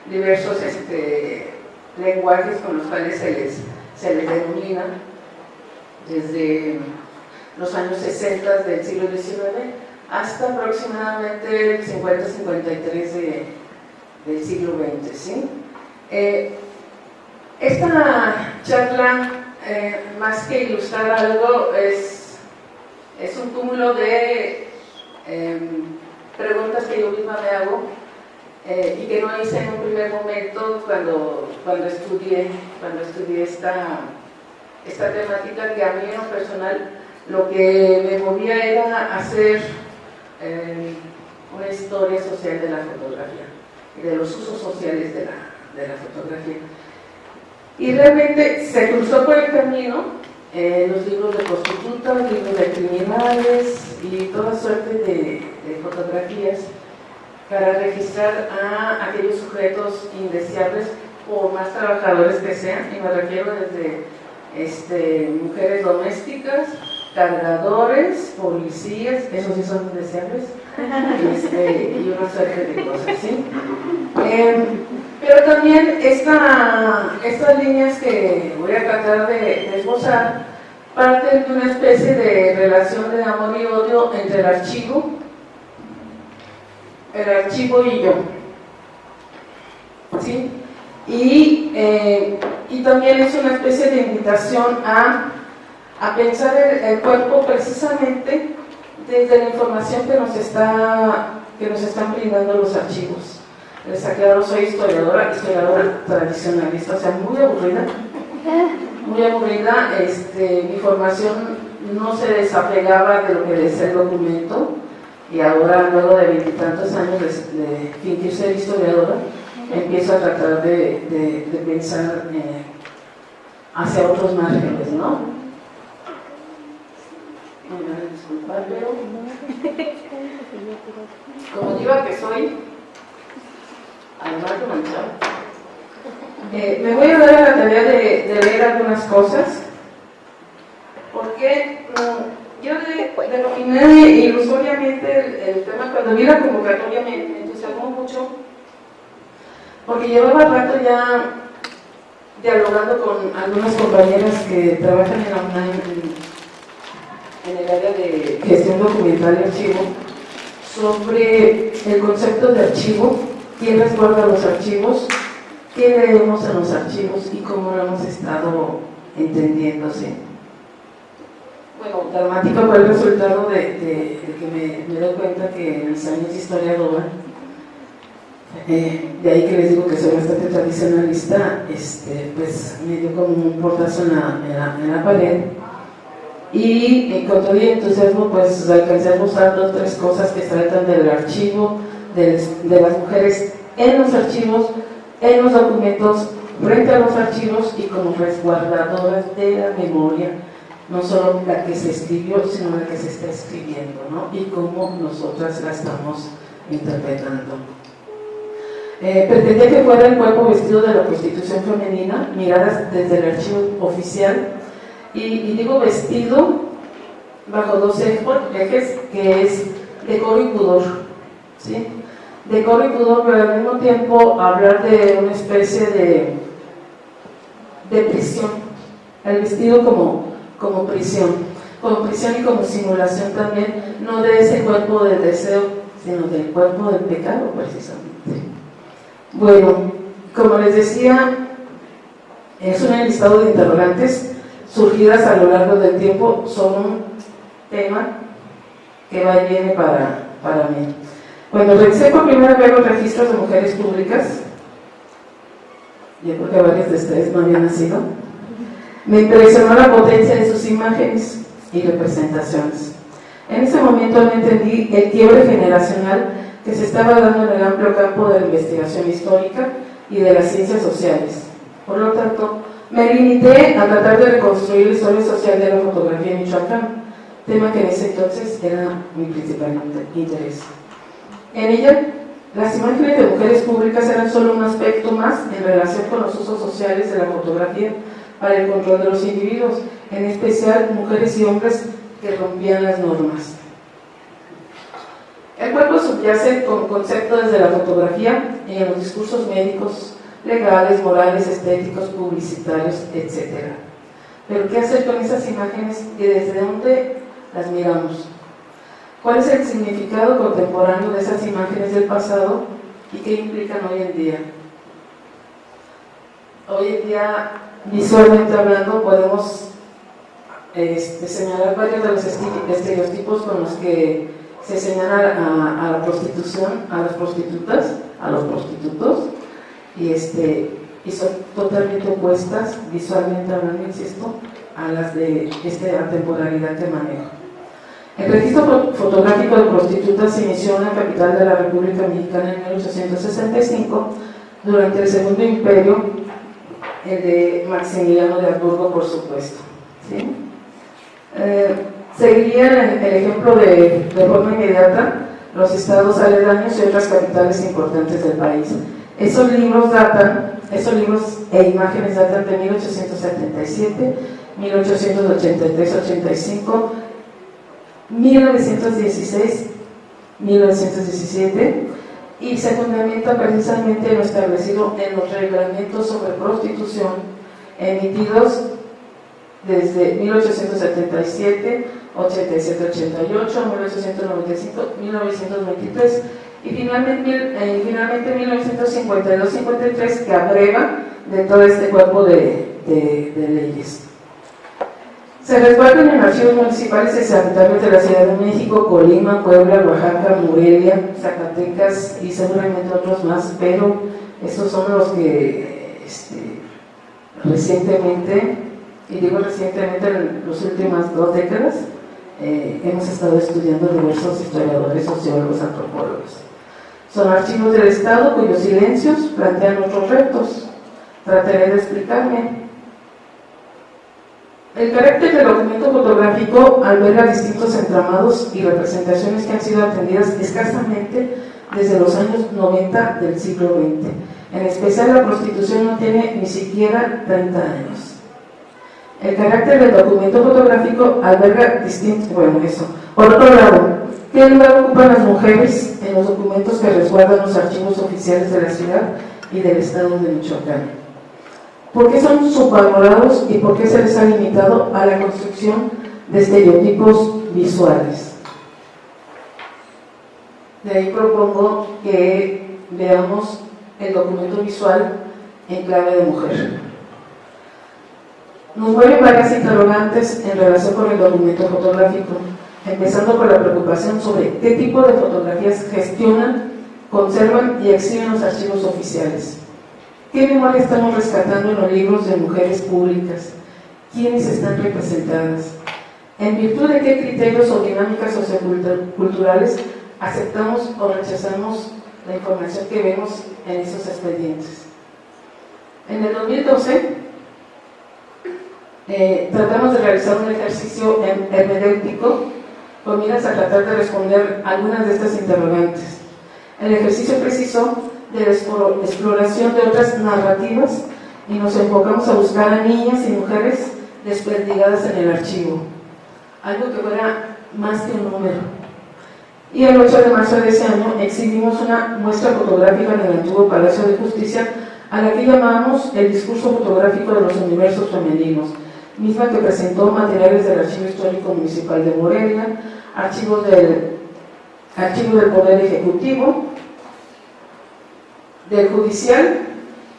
diversos lenguajes con los cuales se les denomina, desde los años 60 del siglo XIX hasta aproximadamente el 50-53 del siglo XX, ¿sí? Esta charla, más que ilustrar algo, es un cúmulo de preguntas que yo misma me hago y que no hice en un primer momento cuando estudié esta temática, que a mí en lo personal lo que me movía era hacer una historia social de la fotografía y de los usos sociales de la fotografía. Y realmente se cruzó por el camino los libros de prostitutas, libros de criminales y toda suerte de fotografías para registrar a aquellos sujetos indeseables, por más trabajadores que sean, y me refiero desde mujeres domésticas, cargadores, policías, esos sí son indeseables, y una suerte de cosas, ¿sí? Pero también estas líneas que voy a tratar de esbozar parten de una especie de relación de amor y odio entre el archivo y yo, ¿sí? Y también es una especie de invitación a pensar el cuerpo precisamente desde la información que nos están brindando los archivos. Les aclaro, soy historiadora tradicionalista, o sea, muy aburrida. Mi formación no se desapegaba de lo que decía el documento, y ahora, luego de 20 y tantos años de fingir ser historiadora, empiezo a tratar de pensar hacia otros márgenes, ¿no? Me van a disculpar, pero como diva que soy, además de manchar, me voy a dar a la tarea de leer algunas cosas, porque yo denominé ilusoriamente el tema. Cuando vi la convocatoria me entusiasmó mucho, porque llevaba rato ya dialogando con algunas compañeras que trabajan en la UNAM en el área de gestión documental y archivo, sobre el concepto de archivo, quién resguarda los archivos, qué leemos en los archivos y cómo lo hemos estado entendiéndose. Bueno, dramático fue el resultado de que me doy cuenta que en mis años de historiadora, de ahí que les digo que soy bastante tradicionalista, pues me dio como un portazo en la pared, y con todo el entusiasmo pues alcancé a mostrar 2 o 3 cosas que tratan del archivo, de las mujeres en los archivos, en los documentos, frente a los archivos y como resguardadoras de la memoria, no solo la que se escribió, sino la que se está escribiendo, ¿no? Y cómo nosotras la estamos interpretando. Pretendía que fuera el cuerpo vestido de la prostitución femenina, miradas desde el archivo oficial, y digo vestido bajo 2 ejes, que es decoro y pudor, ¿sí? Decoro y pudor, pero al mismo tiempo hablar de una especie de prisión, el vestido como prisión y como simulación también, no de ese cuerpo del deseo, sino del cuerpo del pecado, precisamente. Bueno, como les decía, es un listado de interrogantes surgidas a lo largo del tiempo sobre un tema que va y viene para mí. Cuando revisé por primera vez los registros de mujeres públicas, yo creo que varios de ustedes no habían nacido, me impresionó la potencia de sus imágenes y representaciones. En ese momento no entendí el quiebre generacional que se estaba dando en el amplio campo de la investigación histórica y de las ciencias sociales. Por lo tanto, me limité a tratar de reconstruir la historia social de la fotografía en Michoacán, tema que en ese entonces era mi principal interés. En ella, las imágenes de mujeres públicas eran solo un aspecto más en relación con los usos sociales de la fotografía para el control de los individuos, en especial mujeres y hombres que rompían las normas. El cuerpo subyace como concepto desde la fotografía y en los discursos médicos, legales, morales, estéticos, publicitarios, etc. Pero ¿qué hacer con esas imágenes y desde dónde las miramos? ¿Cuál es el significado contemporáneo de esas imágenes del pasado y qué implican hoy en día? Hoy en día, visualmente hablando, podemos señalar varios de los estereotipos con los que se señala a la prostitución, a las prostitutas, a los prostitutos, y son totalmente opuestas, visualmente hablando, insisto, a las de esta temporalidad que manejo. El registro fotográfico de prostitutas se inició en la capital de la República Mexicana en 1865, durante el Segundo Imperio, el de Maximiliano de Habsburgo, por supuesto, ¿sí? Seguirían el ejemplo de forma inmediata los estados aledaños y otras capitales importantes del país. Esos libros e imágenes datan de 1877, 1883, 85, 1916, 1917, y se fundamenta precisamente en lo establecido en los reglamentos sobre prostitución emitidos desde 1877, 87, 88, 1895, 1923 y finalmente 1952-53, que abreva de todo este cuerpo de leyes. Se resguardan en archivos municipales y estatales de la Ciudad de México, Colima, Puebla, Oaxaca, Morelia, Zacatecas y seguramente otros más, pero estos son los que recientemente, y digo recientemente en las últimas 2 décadas, hemos estado estudiando diversos historiadores, sociólogos, antropólogos. Son archivos del Estado cuyos silencios plantean otros retos. Trataré de explicarme. El carácter del documento fotográfico alberga distintos entramados y representaciones que han sido atendidas escasamente desde los años 90 del siglo XX. En especial, la prostitución no tiene ni siquiera 30 años. El carácter del documento fotográfico alberga distintos... Bueno, eso. Por otro lado, ¿qué lugar ocupan las mujeres en los documentos que resguardan los archivos oficiales de la ciudad y del estado de Michoacán? ¿Por qué son subvalorados y por qué se les ha limitado a la construcción de estereotipos visuales? De ahí propongo que veamos el documento visual en clave de mujer. Nos mueven varias interrogantes en relación con el documento fotográfico, empezando por la preocupación sobre qué tipo de fotografías gestionan, conservan y exhiben los archivos oficiales. ¿Qué memoria estamos rescatando en los libros de mujeres públicas? ¿Quiénes están representadas? ¿En virtud de qué criterios o dinámicas socioculturales aceptamos o rechazamos la información que vemos en esos expedientes? En el 2012 tratamos de realizar un ejercicio hermenéutico con miras a tratar de responder algunas de estas interrogantes. El ejercicio precisó de la exploración de otras narrativas y nos enfocamos a buscar a niñas y mujeres desperdigadas en el archivo, algo que fuera más que un número. Y el 8 de marzo de ese año exhibimos una muestra fotográfica en el antiguo Palacio de Justicia, a la que llamamos el discurso fotográfico de los universos femeninos, misma que presentó materiales del Archivo Histórico Municipal de Morelia, archivo del Poder Ejecutivo, del Judicial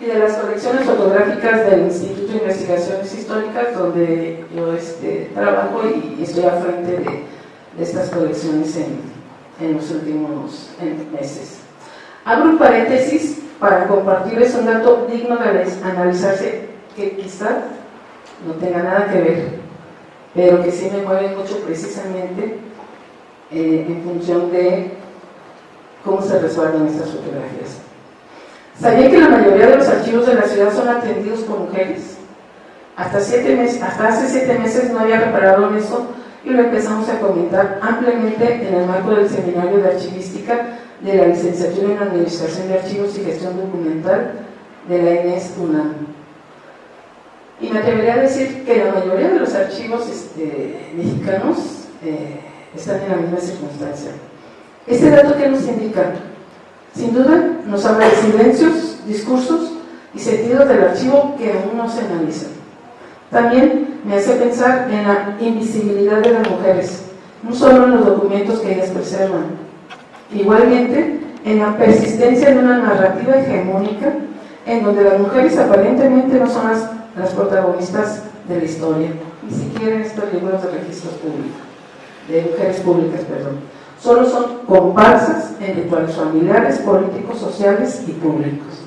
y de las colecciones fotográficas del Instituto de Investigaciones Históricas, donde yo trabajo y estoy al frente de estas colecciones en los últimos meses. Abro un paréntesis para compartirles un dato digno de analizarse, que quizá no tenga nada que ver, pero que sí me mueve mucho precisamente en función de cómo se resguardan estas fotografías. ¿Sabía que la mayoría de los archivos de la ciudad son atendidos por mujeres? Hasta hace 7 meses no había reparado en eso y lo empezamos a comentar ampliamente en el marco del seminario de archivística de la licenciatura en Administración de Archivos y Gestión Documental de la ENES UNAM. Y me atrevería a decir que la mayoría de los archivos mexicanos están en la misma circunstancia. ¿Este dato qué nos indica? Sin duda, nos habla de silencios, discursos y sentidos del archivo que aún no se analizan. También me hace pensar en la invisibilidad de las mujeres, no solo en los documentos que ellas preservan, igualmente en la persistencia de una narrativa hegemónica en donde las mujeres aparentemente no son las protagonistas de la historia, ni siquiera en estos libros de registros públicos, de mujeres públicas, perdón. Solo son comparsas en rituales familiares, políticos, sociales y públicos.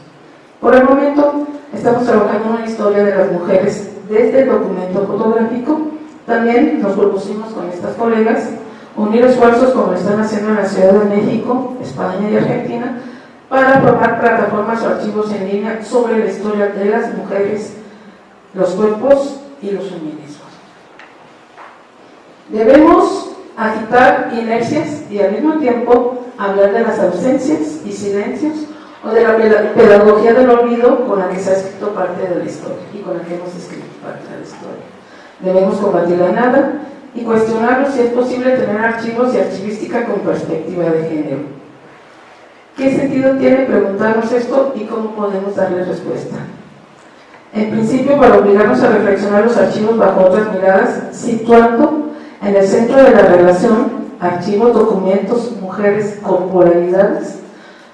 Por el momento, estamos trabajando en una historia de las mujeres desde el documento fotográfico. También nos propusimos con estas colegas unir esfuerzos como lo están haciendo en la Ciudad de México, España y Argentina, para formar plataformas o archivos en línea sobre la historia de las mujeres, los cuerpos y los feminismos. Debemos agitar inercias y al mismo tiempo hablar de las ausencias y silencios o de la pedagogía del olvido con la que se ha escrito parte de la historia y con la que hemos escrito parte de la historia. Debemos combatir la nada y cuestionarnos si es posible tener archivos y archivística con perspectiva de género. ¿Qué sentido tiene preguntarnos esto y cómo podemos darle respuesta? En principio, para obligarnos a reflexionar los archivos bajo otras miradas, situando en el centro de la relación archivos, documentos, mujeres, corporalidades,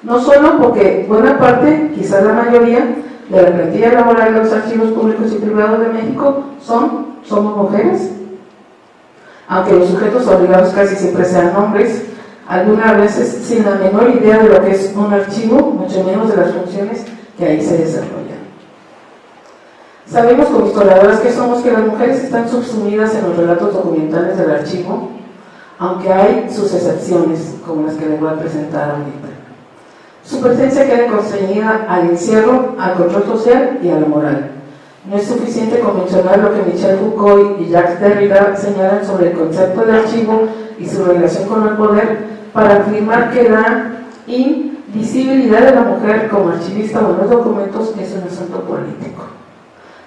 no solo porque buena parte, quizás la mayoría, de la plantilla laboral de los archivos públicos y privados de México somos mujeres, aunque los sujetos obligados casi siempre sean hombres, algunas veces sin la menor idea de lo que es un archivo, mucho menos de las funciones que ahí se desarrollan. Sabemos como historiadoras que somos que las mujeres están subsumidas en los relatos documentales del archivo, aunque hay sus excepciones, como las que les voy a presentar ahorita. Su presencia queda constreñida al encierro, al control social y a la moral. No es suficiente con mencionar lo que Michel Foucault y Jacques Derrida señalan sobre el concepto de archivo y su relación con el poder para afirmar que la invisibilidad de la mujer como archivista o en los documentos es un asunto político.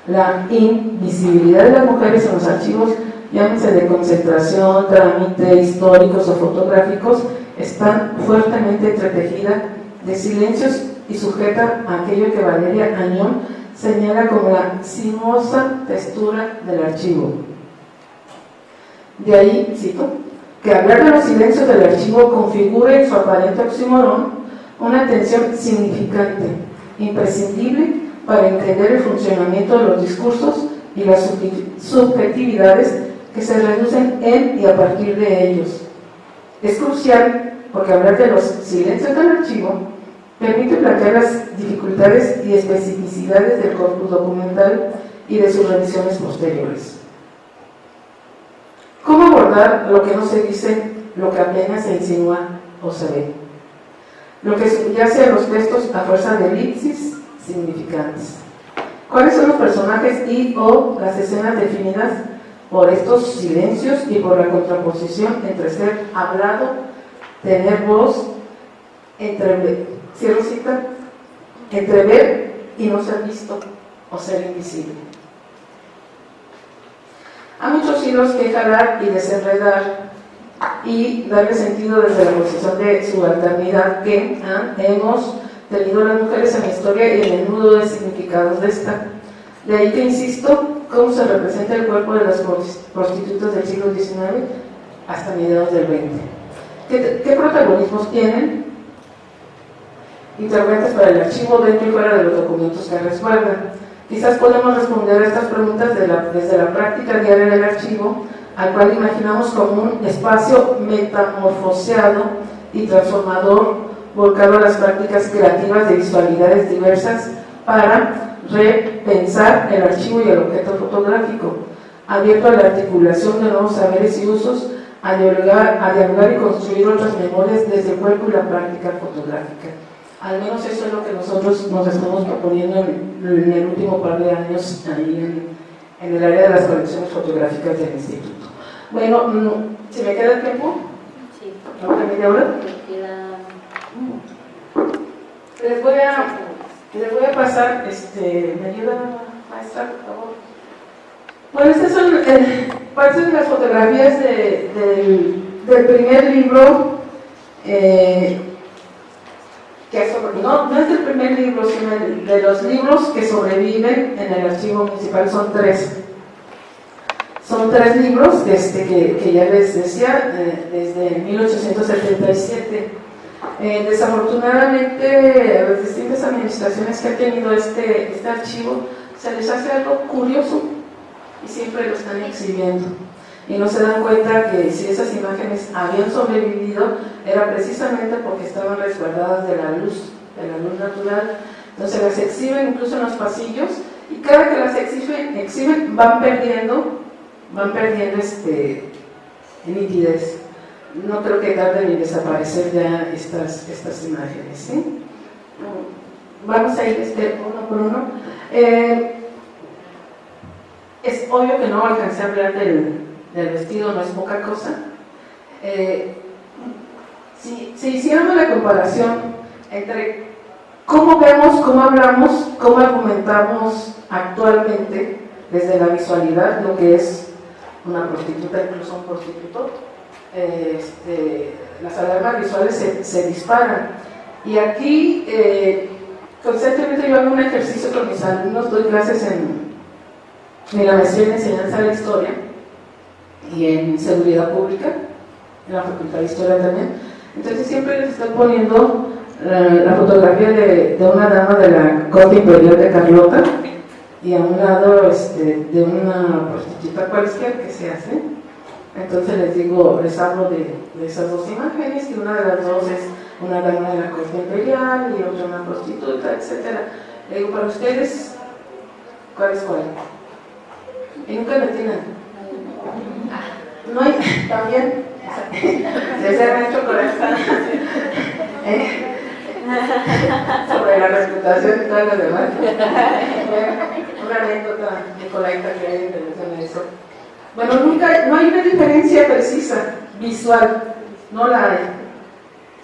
La invisibilidad de las mujeres en los archivos, llámense de concentración, trámite, históricos o fotográficos, está fuertemente entretejida de silencios y sujeta a aquello que Valeria Añón señala como la sinuosa textura del archivo. De ahí, cito, que hablar de los silencios del archivo configura en su aparente oxímoron una tensión significante, imprescindible para entender el funcionamiento de los discursos y las subjetividades que se reducen en y a partir de ellos. Es crucial porque hablar de los silencios del archivo permite plantear las dificultades y especificidades del corpus documental y de sus revisiones posteriores. ¿Cómo abordar lo que no se dice, lo que apenas se insinúa o se ve? Lo que subyace a los textos a fuerza de elipsis significantes. ¿Cuáles son los personajes y o las escenas definidas por estos silencios y por la contraposición entre ser hablado, tener voz, entrever y no ser visto o ser invisible? Hay muchos hilos que jalar y desenredar y darle sentido desde la posición de subalternidad que hemos tenido las mujeres en la historia y en el nudo de significados de esta. De ahí que insisto, cómo se representa el cuerpo de las prostitutas del siglo XIX hasta mediados del XX. ¿Qué protagonismos tienen? Interrogantes para el archivo dentro y fuera de los documentos que resguardan. Quizás podemos responder a estas preguntas desde la práctica diaria del archivo, al cual imaginamos como un espacio metamorfoseado y transformador, volcado a las prácticas creativas de visualidades diversas para repensar el archivo y el objeto fotográfico, abierto a la articulación de nuevos saberes y usos, a dialogar y construir otras memorias desde el cuerpo y la práctica fotográfica. Al menos eso es lo que nosotros nos estamos proponiendo en el último par de años ahí en el área de las colecciones fotográficas del instituto. Bueno, ¿se me queda el tiempo? Sí. ¿No media hora? Me queda... Les voy a pasar, ¿me ayuda, maestra, por favor? Bueno, estas son partes de las fotografías del primer libro, no es del primer libro, sino de los libros que sobreviven en el archivo municipal. Son tres libros que ya les decía, desde 1877. Desafortunadamente, a las distintas administraciones que han tenido este archivo se les hace algo curioso y siempre lo están exhibiendo y no se dan cuenta que si esas imágenes habían sobrevivido era precisamente porque estaban resguardadas de la luz natural. Entonces las exhiben incluso en los pasillos y cada que las exhiben van perdiendo nitidez. No creo que tarden en desaparecer ya estas imágenes, ¿sí? Vamos a ir uno por uno. Es obvio que no alcancé a hablar del vestido, no es poca cosa. Si hiciéramos la comparación entre cómo vemos, cómo hablamos, cómo argumentamos actualmente desde la visualidad lo que es una prostituta, incluso un prostituto, las alarmas visuales se disparan. Y aquí constantemente yo hago un ejercicio con mis alumnos, doy clases en la maestría en enseñanza de la historia y en seguridad pública, en la facultad de historia también. Entonces siempre les estoy poniendo la fotografía de una dama de la corte imperial de Carlota y a un lado de una prostituta cualquiera que se hace. Entonces les hablo de esas dos imágenes, y una de las dos es una dama de la corte imperial y otra una prostituta, etc. Le digo, para ustedes, ¿cuál es cuál? Y nunca me tienen. No hay, también, se han hecho corazón. sobre la reputación y todo lo demás. Una anécdota nicolaica que hay en relación a eso. Bueno, no hay una diferencia precisa, visual, no la hay.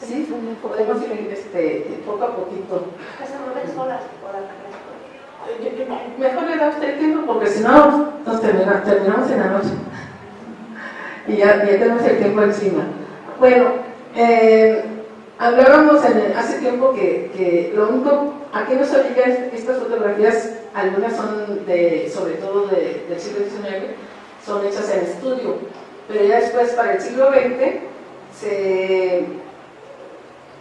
¿Sí? Podemos ir poco a poquito. Mejor le da usted el tiempo porque si no nos terminamos en la noche y ya tenemos el tiempo encima. Bueno, hablábamos hace tiempo que lo único, ¿a qué nos obligan estas fotografías? Algunas son sobre todo del siglo XIX, son hechas en estudio, pero ya después para el siglo XX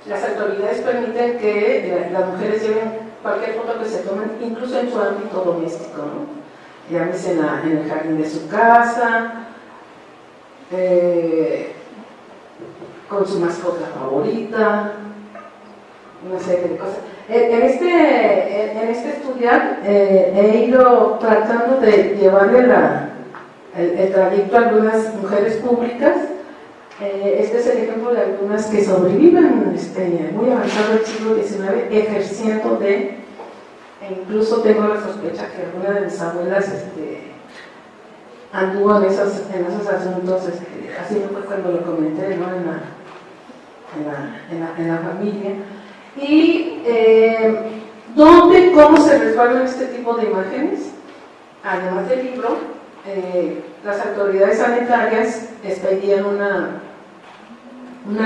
las autoridades permiten que las mujeres lleven cualquier foto que se tomen, incluso en su ámbito doméstico, ¿no? Llámese en el jardín de su casa, con su mascota favorita, una serie de cosas. En este estudiar he ido tratando de llevarle el trayecto a algunas mujeres públicas. Este es el ejemplo de algunas que sobreviven muy avanzado del siglo XIX ejerciendo e incluso tengo la sospecha que alguna de mis abuelas anduvo en esos asuntos, así fue cuando lo comenté, ¿no? en la familia. Y cómo se resguardan este tipo de imágenes, además del libro, las autoridades sanitarias expedían una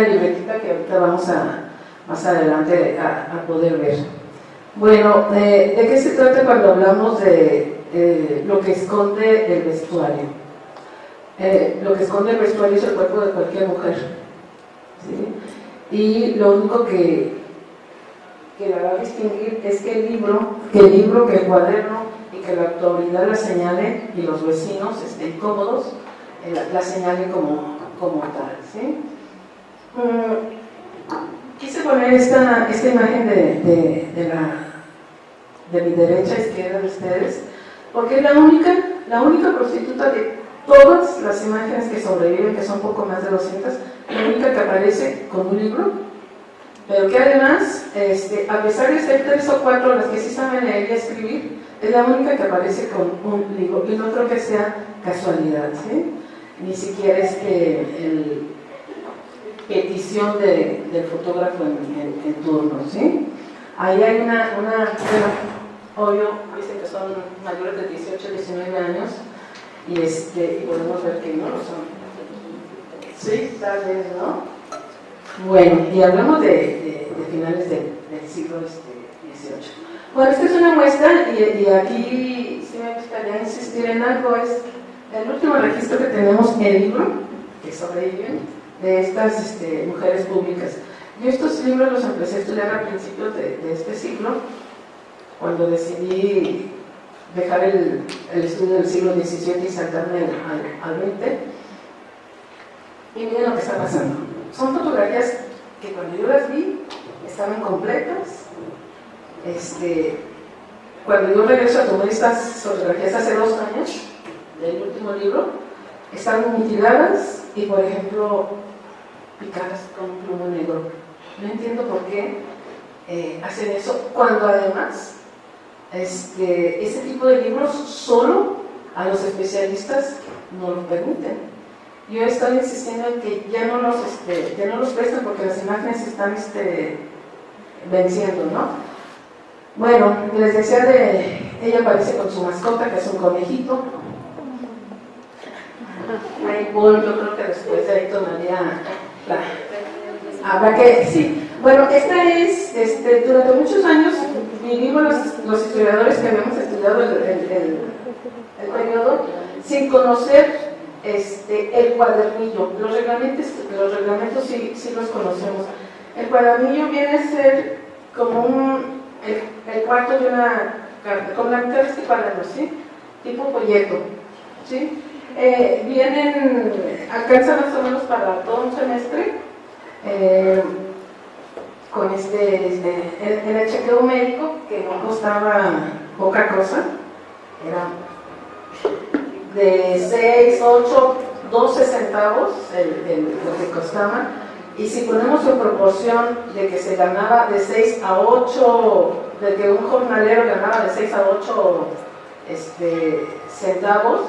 libretita que ahorita vamos más adelante a poder ver. Bueno, ¿de qué se trata cuando hablamos de lo que esconde el vestuario? Lo que esconde el vestuario es el cuerpo de cualquier mujer, ¿sí? Y lo único que la va a distinguir es que el libro, que el cuaderno y que la autoridad la señale y los vecinos estén cómodos, la señalen como tal, ¿sí? Quise poner esta imagen de mi derecha a izquierda de ustedes, porque es la única prostituta de todas las imágenes que sobreviven, que son poco más de 200, la única que aparece con un libro, pero que además, a pesar de ser 3 o 4 las que sí saben leer y escribir, es la única que aparece con un libro, y no creo que sea casualidad, ¿sí? Ni siquiera es petición del fotógrafo en turno, ¿sí? Ahí hay obvio, dicen que son mayores de 18, 19 años, y podemos ver que no lo son. Sí, tal vez, ¿no? Bueno, y hablamos de finales del siglo XVIII. Bueno, esta es una muestra, y aquí sí me gustaría insistir en algo, es el último registro que tenemos en el libro, que sobreviven, de estas mujeres públicas. Yo estos libros los empecé a estudiar a principios de este siglo, cuando decidí dejar el estudio del siglo XVII y saltarme al XX. Y miren lo que está pasando. Son fotografías que cuando yo las vi estaban incompletas. Cuando yo regreso a tomar estas fotografías hace 2 años, del último libro, están mutiladas y, por ejemplo, picadas con un plumo negro. No entiendo por qué hacen eso, cuando además ese tipo de libros solo a los especialistas no lo permiten. Yo estoy insistiendo en que ya no los prestan porque las imágenes están venciendo, ¿no? Bueno, les decía ella aparece con su mascota, que es un conejito. Bueno, yo creo que después de ahí tomaría habrá que, sí. Bueno, esta es, durante muchos años vivimos los historiadores que habíamos estudiado el periodo sin conocer el cuadernillo. Los reglamentos sí los conocemos. El cuadernillo viene a ser como el cuarto de una carta, con la mitad de este cuaderno, ¿sí? Tipo folleto, ¿sí? Alcanza más o menos para todo un semestre, con el chequeo médico, que no costaba poca cosa, era de 6, 8, 12 centavos lo que costaba, Y si ponemos en proporción de que se ganaba de 6 a 8, de que un jornalero ganaba de 6 a 8 centavos,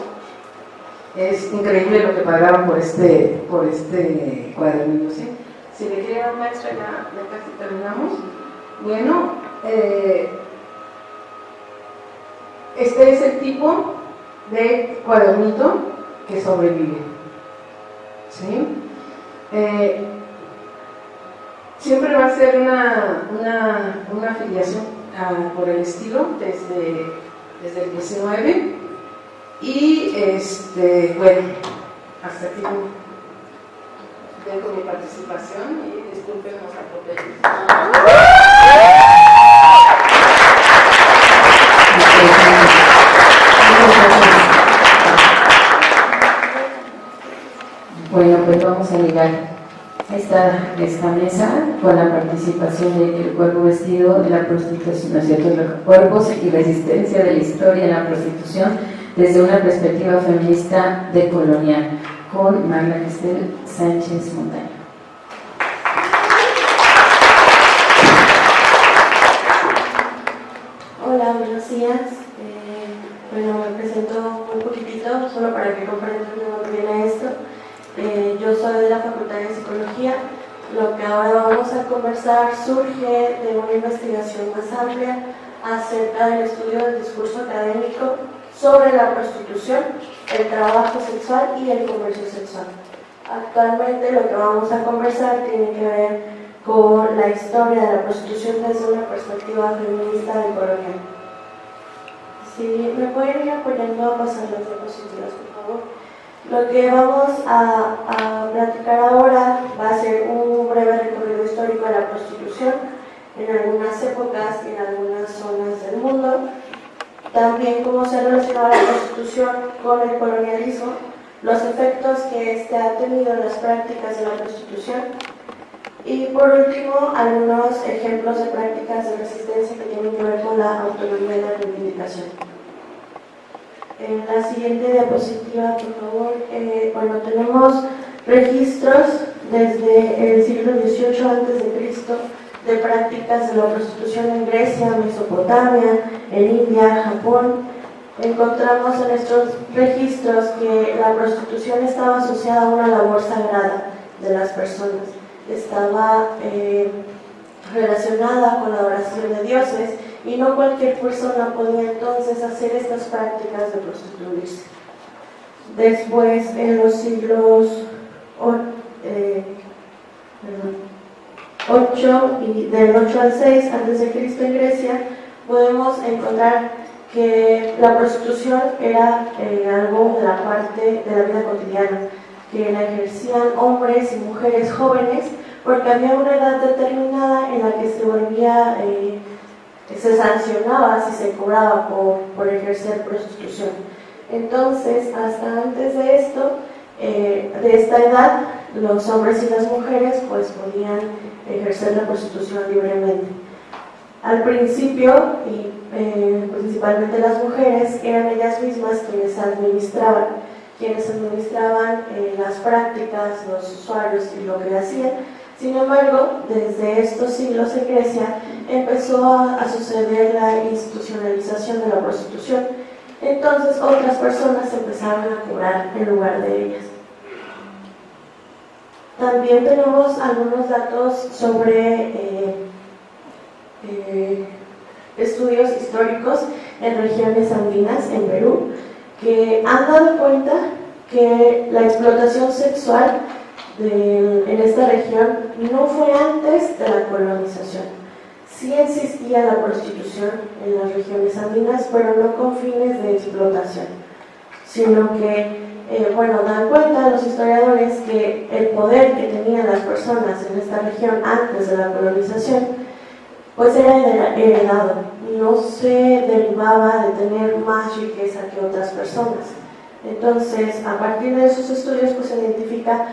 es increíble lo que pagaban por este cuadernillo, ¿sí? Si le quiere dar maestra, ya casi terminamos. Bueno, este es el tipo de cuadernito que sobrevive, ¿sí? Siempre va a ser una afiliación por el estilo desde el 19 y bueno, hasta aquí dejo mi participación y disculpen los atropellos. Bueno, pues vamos a ligar esta mesa con la participación del cuerpo vestido de la prostitución, ¿no es cierto? Cuerpos y resistencia de la historia en la prostitución desde una perspectiva feminista decolonial, con Magda Cristel Sánchez Montaño. Hola, buenos días. Bueno, me presento un poquitito, solo para que comprendan muy bien esto. Yo soy de la Facultad de Psicología. Lo que ahora vamos a conversar surge de una investigación más amplia acerca del estudio del discurso académico sobre la prostitución, el trabajo sexual y el comercio sexual. Actualmente lo que vamos a conversar tiene que ver con la historia de la prostitución desde una perspectiva feminista decolonial. Si me pueden ir apoyando a pasar las diapositivas, por favor. Lo que vamos a platicar ahora va a ser un breve recorrido histórico de la prostitución en algunas épocas y en algunas zonas del mundo. También cómo se relaciona la prostitución con el colonialismo, los efectos que este ha tenido en las prácticas de la prostitución y por último algunos ejemplos de prácticas de resistencia que tienen que ver con la autonomía y la reivindicación. En la siguiente diapositiva, por favor. Bueno, tenemos registros desde el siglo XVIII a.C. de prácticas de la prostitución en Grecia, Mesopotamia, en India, Japón. Encontramos en estos registros que la prostitución estaba asociada a una labor sagrada de las personas. Estaba relacionada con la adoración de dioses y no cualquier persona podía entonces hacer estas prácticas de prostituirse. Después, en los siglos 8 y del 8 al 6 a.C. en Grecia, podemos encontrar que la prostitución era algo de la parte de la vida cotidiana, que la ejercían hombres y mujeres jóvenes, porque había una edad determinada en la que se volvía, se sancionaba si se cobraba por ejercer prostitución. Entonces, hasta antes de esto, de esta edad, los hombres y las mujeres pues podían ejercer la prostitución libremente. Al principio, y principalmente las mujeres, eran ellas mismas quienes administraban las prácticas, los usuarios y lo que hacían. Sin embargo, desde estos siglos en Grecia empezó a suceder la institucionalización de la prostitución. Entonces otras personas empezaron a cobrar en lugar de ellas. También tenemos algunos datos sobre estudios históricos en regiones andinas, en Perú, que han dado cuenta que la explotación sexual en esta región no fue antes de la colonización. Sí existía la prostitución en las regiones andinas, pero no con fines de explotación, sino que, dan cuenta los historiadores que el poder que tenían las personas en esta región antes de la colonización, pues era heredado, no se derivaba de tener más riqueza que otras personas. Entonces, a partir de esos estudios, pues se identifica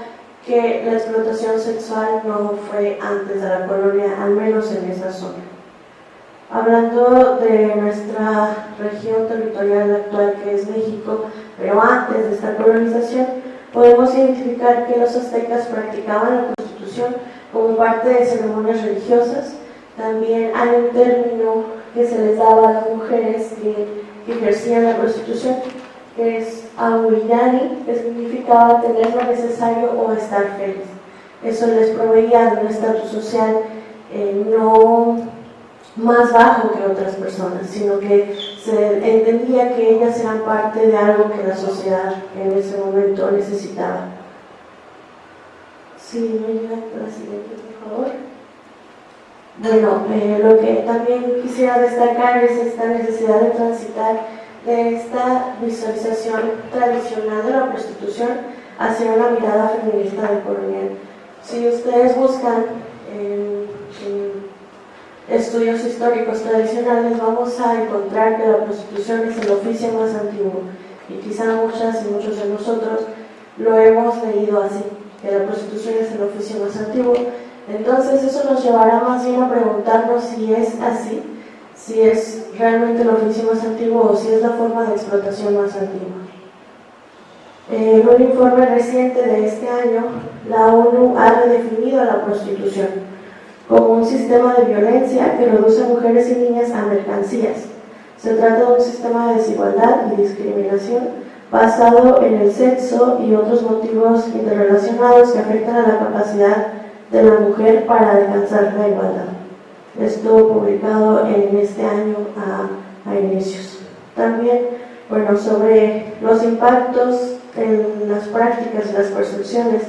que la explotación sexual no fue antes de la colonia, al menos en esa zona. Hablando de nuestra región territorial actual, que es México, pero antes de esta colonización, podemos identificar que los aztecas practicaban la prostitución prostitución como parte de ceremonias religiosas. También hay un término que se les daba a las mujeres que ejercían la prostitución, que es aurillani, que significaba tener lo necesario o estar feliz. Eso les proveía de un estatus social no más bajo que otras personas, sino que se entendía que ellas eran parte de algo que la sociedad en ese momento necesitaba. Sí, me ayuda con la siguiente, por favor. Bueno, lo que también quisiera destacar es esta necesidad de transitar de esta visualización tradicional de la prostitución hacia una mirada feminista del colonial. Si ustedes buscan en estudios históricos tradicionales, vamos a encontrar que la prostitución es el oficio más antiguo, y quizá muchas y muchos de nosotros lo hemos leído así, que la prostitución es el oficio más antiguo. Entonces eso nos llevará más bien a preguntarnos si es así, si es realmente el oficio más antiguo o si es la forma de explotación más antigua. En un informe reciente de este año, la ONU ha redefinido la prostitución como un sistema de violencia que reduce a mujeres y niñas a mercancías. Se trata de un sistema de desigualdad y discriminación basado en el sexo y otros motivos interrelacionados que afectan a la capacidad de la mujer para alcanzar la igualdad. Esto publicado en este año a inicios. También, bueno, sobre los impactos en las prácticas y las percepciones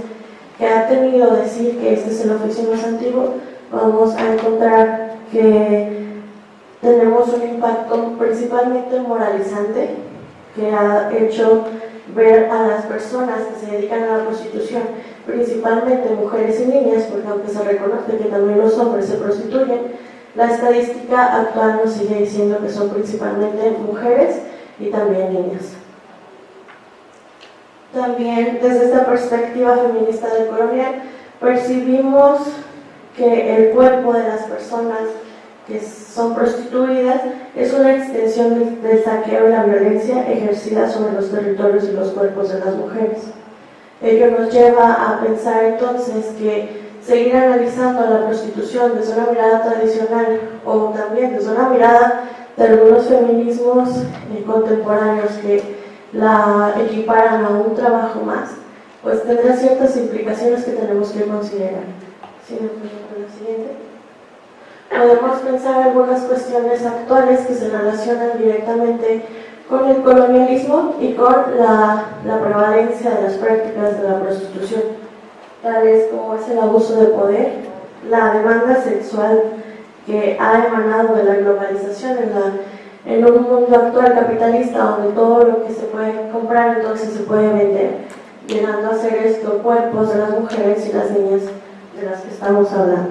que ha tenido decir que este es el oficio más antiguo, vamos a encontrar que tenemos un impacto principalmente moralizante que ha hecho ver a las personas que se dedican a la prostitución, principalmente mujeres y niñas, porque aunque se reconoce que también los hombres se prostituyen, la estadística actual nos sigue diciendo que son principalmente mujeres y también niñas. También desde esta perspectiva feminista del colonial percibimos que el cuerpo de las personas que son prostituidas es una extensión del saqueo y la violencia ejercida sobre los territorios y los cuerpos de las mujeres. Ello nos lleva a pensar entonces que seguir analizando la prostitución desde una mirada tradicional o también desde una mirada de algunos feminismos contemporáneos que la equiparan a un trabajo más, pues tendrá ciertas implicaciones que tenemos que considerar. ¿Sí me puedo con la siguiente? Podemos pensar algunas cuestiones actuales que se relacionan directamente con el colonialismo y con la prevalencia de las prácticas de la prostitución, tales como es el abuso de poder, la demanda sexual que ha emanado de la globalización en un mundo actual capitalista donde todo lo que se puede comprar entonces se puede vender, llegando a ser esto cuerpos de las mujeres y las niñas de las que estamos hablando.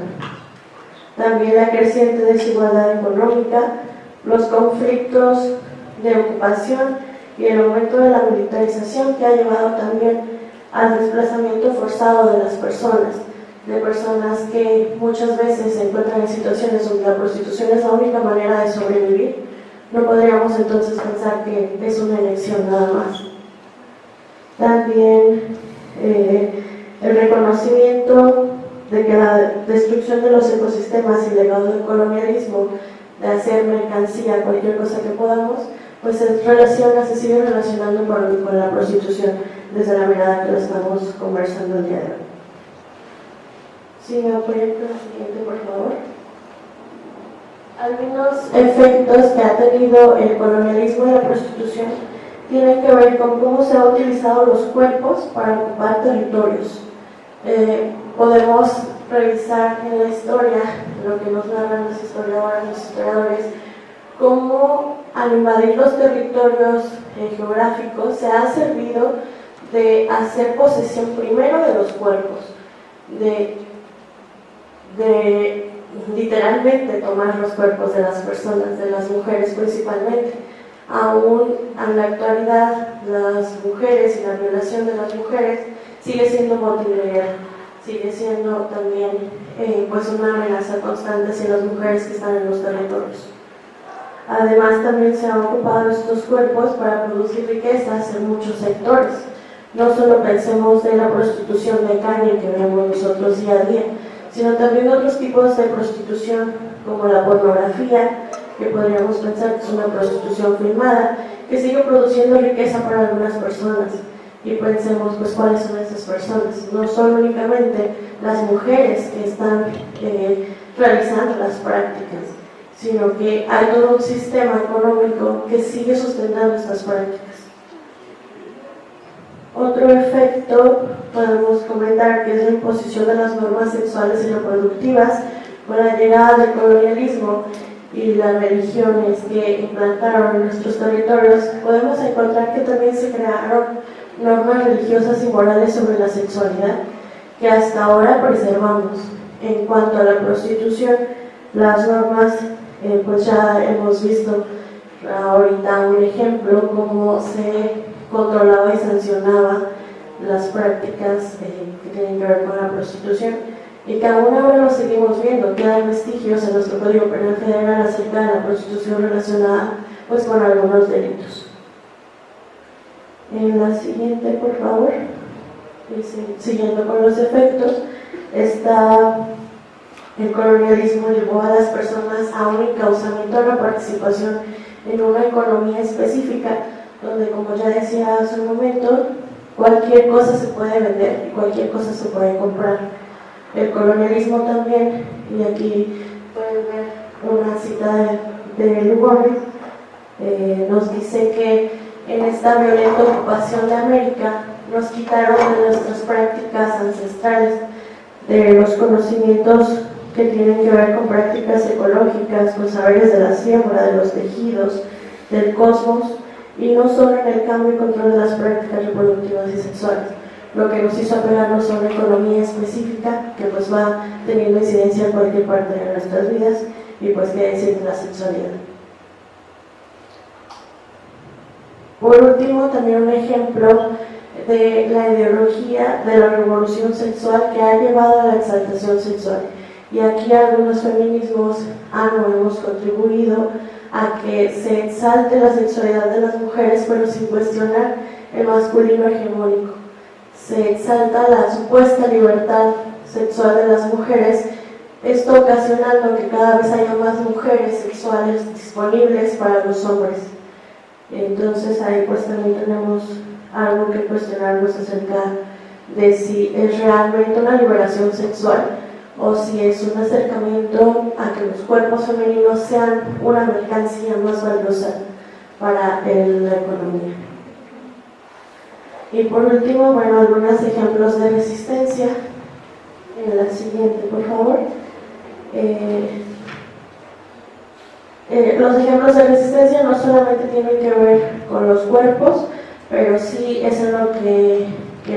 También la creciente desigualdad económica, los conflictos de ocupación y el aumento de la militarización que ha llevado también al desplazamiento forzado de las personas, de personas que muchas veces se encuentran en situaciones donde la prostitución es la única manera de sobrevivir. No podríamos entonces pensar que es una elección nada más. También el reconocimiento de que la destrucción de los ecosistemas y el legado del colonialismo, de hacer mercancía, cualquier cosa que podamos, pues se sigue relacionando con la prostitución desde la mirada que lo estamos conversando el día de hoy. Si me apoyan con la siguiente, por favor. Algunos efectos que ha tenido el colonialismo y la prostitución tienen que ver con cómo se han utilizado los cuerpos para ocupar territorios. Podemos revisar en la historia, lo que nos narran los historiadores, cómo al invadir los territorios geográficos se ha servido de hacer posesión primero de los cuerpos, de literalmente tomar los cuerpos de las personas, de las mujeres principalmente. Aún en la actualidad, las mujeres y la violación de las mujeres sigue siendo motivo de guerra, sigue siendo también pues una amenaza constante hacia las mujeres que están en los territorios. Además, también se han ocupado estos cuerpos para producir riquezas en muchos sectores. No solo pensemos en la prostitución de calle que vemos nosotros día a día, sino también otros tipos de prostitución como la pornografía, que podríamos pensar que es una prostitución filmada, que sigue produciendo riqueza para algunas personas. Y pensemos, pues, cuáles son esas personas. No son únicamente las mujeres que están realizando las prácticas, sino que hay todo un sistema económico que sigue sustentando estas prácticas. Otro efecto podemos comentar que es la imposición de las normas sexuales y reproductivas con la llegada del colonialismo y las religiones que implantaron en nuestros territorios. Podemos encontrar que también se crearon normas religiosas y morales sobre la sexualidad que hasta ahora preservamos. En cuanto a la prostitución, las normas, pues ya hemos visto ahorita un ejemplo, cómo se controlaba y sancionaba las prácticas que tienen que ver con la prostitución, y que aún ahora lo seguimos viendo. Quedan vestigios en nuestro Código Penal Federal acerca de la prostitución relacionada, pues, con algunos delitos. En la siguiente, por favor. Siguiendo con los efectos, el colonialismo llevó a las personas a un encauzamiento de la participación en una economía específica, donde, como ya decía hace un momento, cualquier cosa se puede vender y cualquier cosa se puede comprar. El colonialismo también, y aquí pueden ver una cita de Lugones, nos dice que en esta violenta ocupación de América nos quitaron de nuestras prácticas ancestrales, de los conocimientos que tienen que ver con prácticas ecológicas, con saberes de la siembra, de los tejidos, del cosmos, y no solo en el cambio y control de las prácticas reproductivas y sexuales, lo que nos hizo apegarnos a una economía específica que, pues, va teniendo incidencia en cualquier parte de nuestras vidas, y pues que decir de la sexualidad. Por último, también un ejemplo de la ideología de la revolución sexual que ha llevado a la exaltación sexual. Y aquí algunos feminismos hemos contribuido a que se exalte la sexualidad de las mujeres, pero sin cuestionar el masculino hegemónico. Se exalta la supuesta libertad sexual de las mujeres, esto ocasionando que cada vez haya más mujeres sexuales disponibles para los hombres. Entonces ahí, pues, también tenemos algo que cuestionarnos acerca de si es realmente una liberación sexual o si es un acercamiento a que los cuerpos femeninos sean una mercancía más valiosa para la economía. Y por último, bueno, algunos ejemplos de resistencia. En la siguiente, por favor. Los ejemplos de resistencia no solamente tienen que ver con los cuerpos, pero sí es en lo que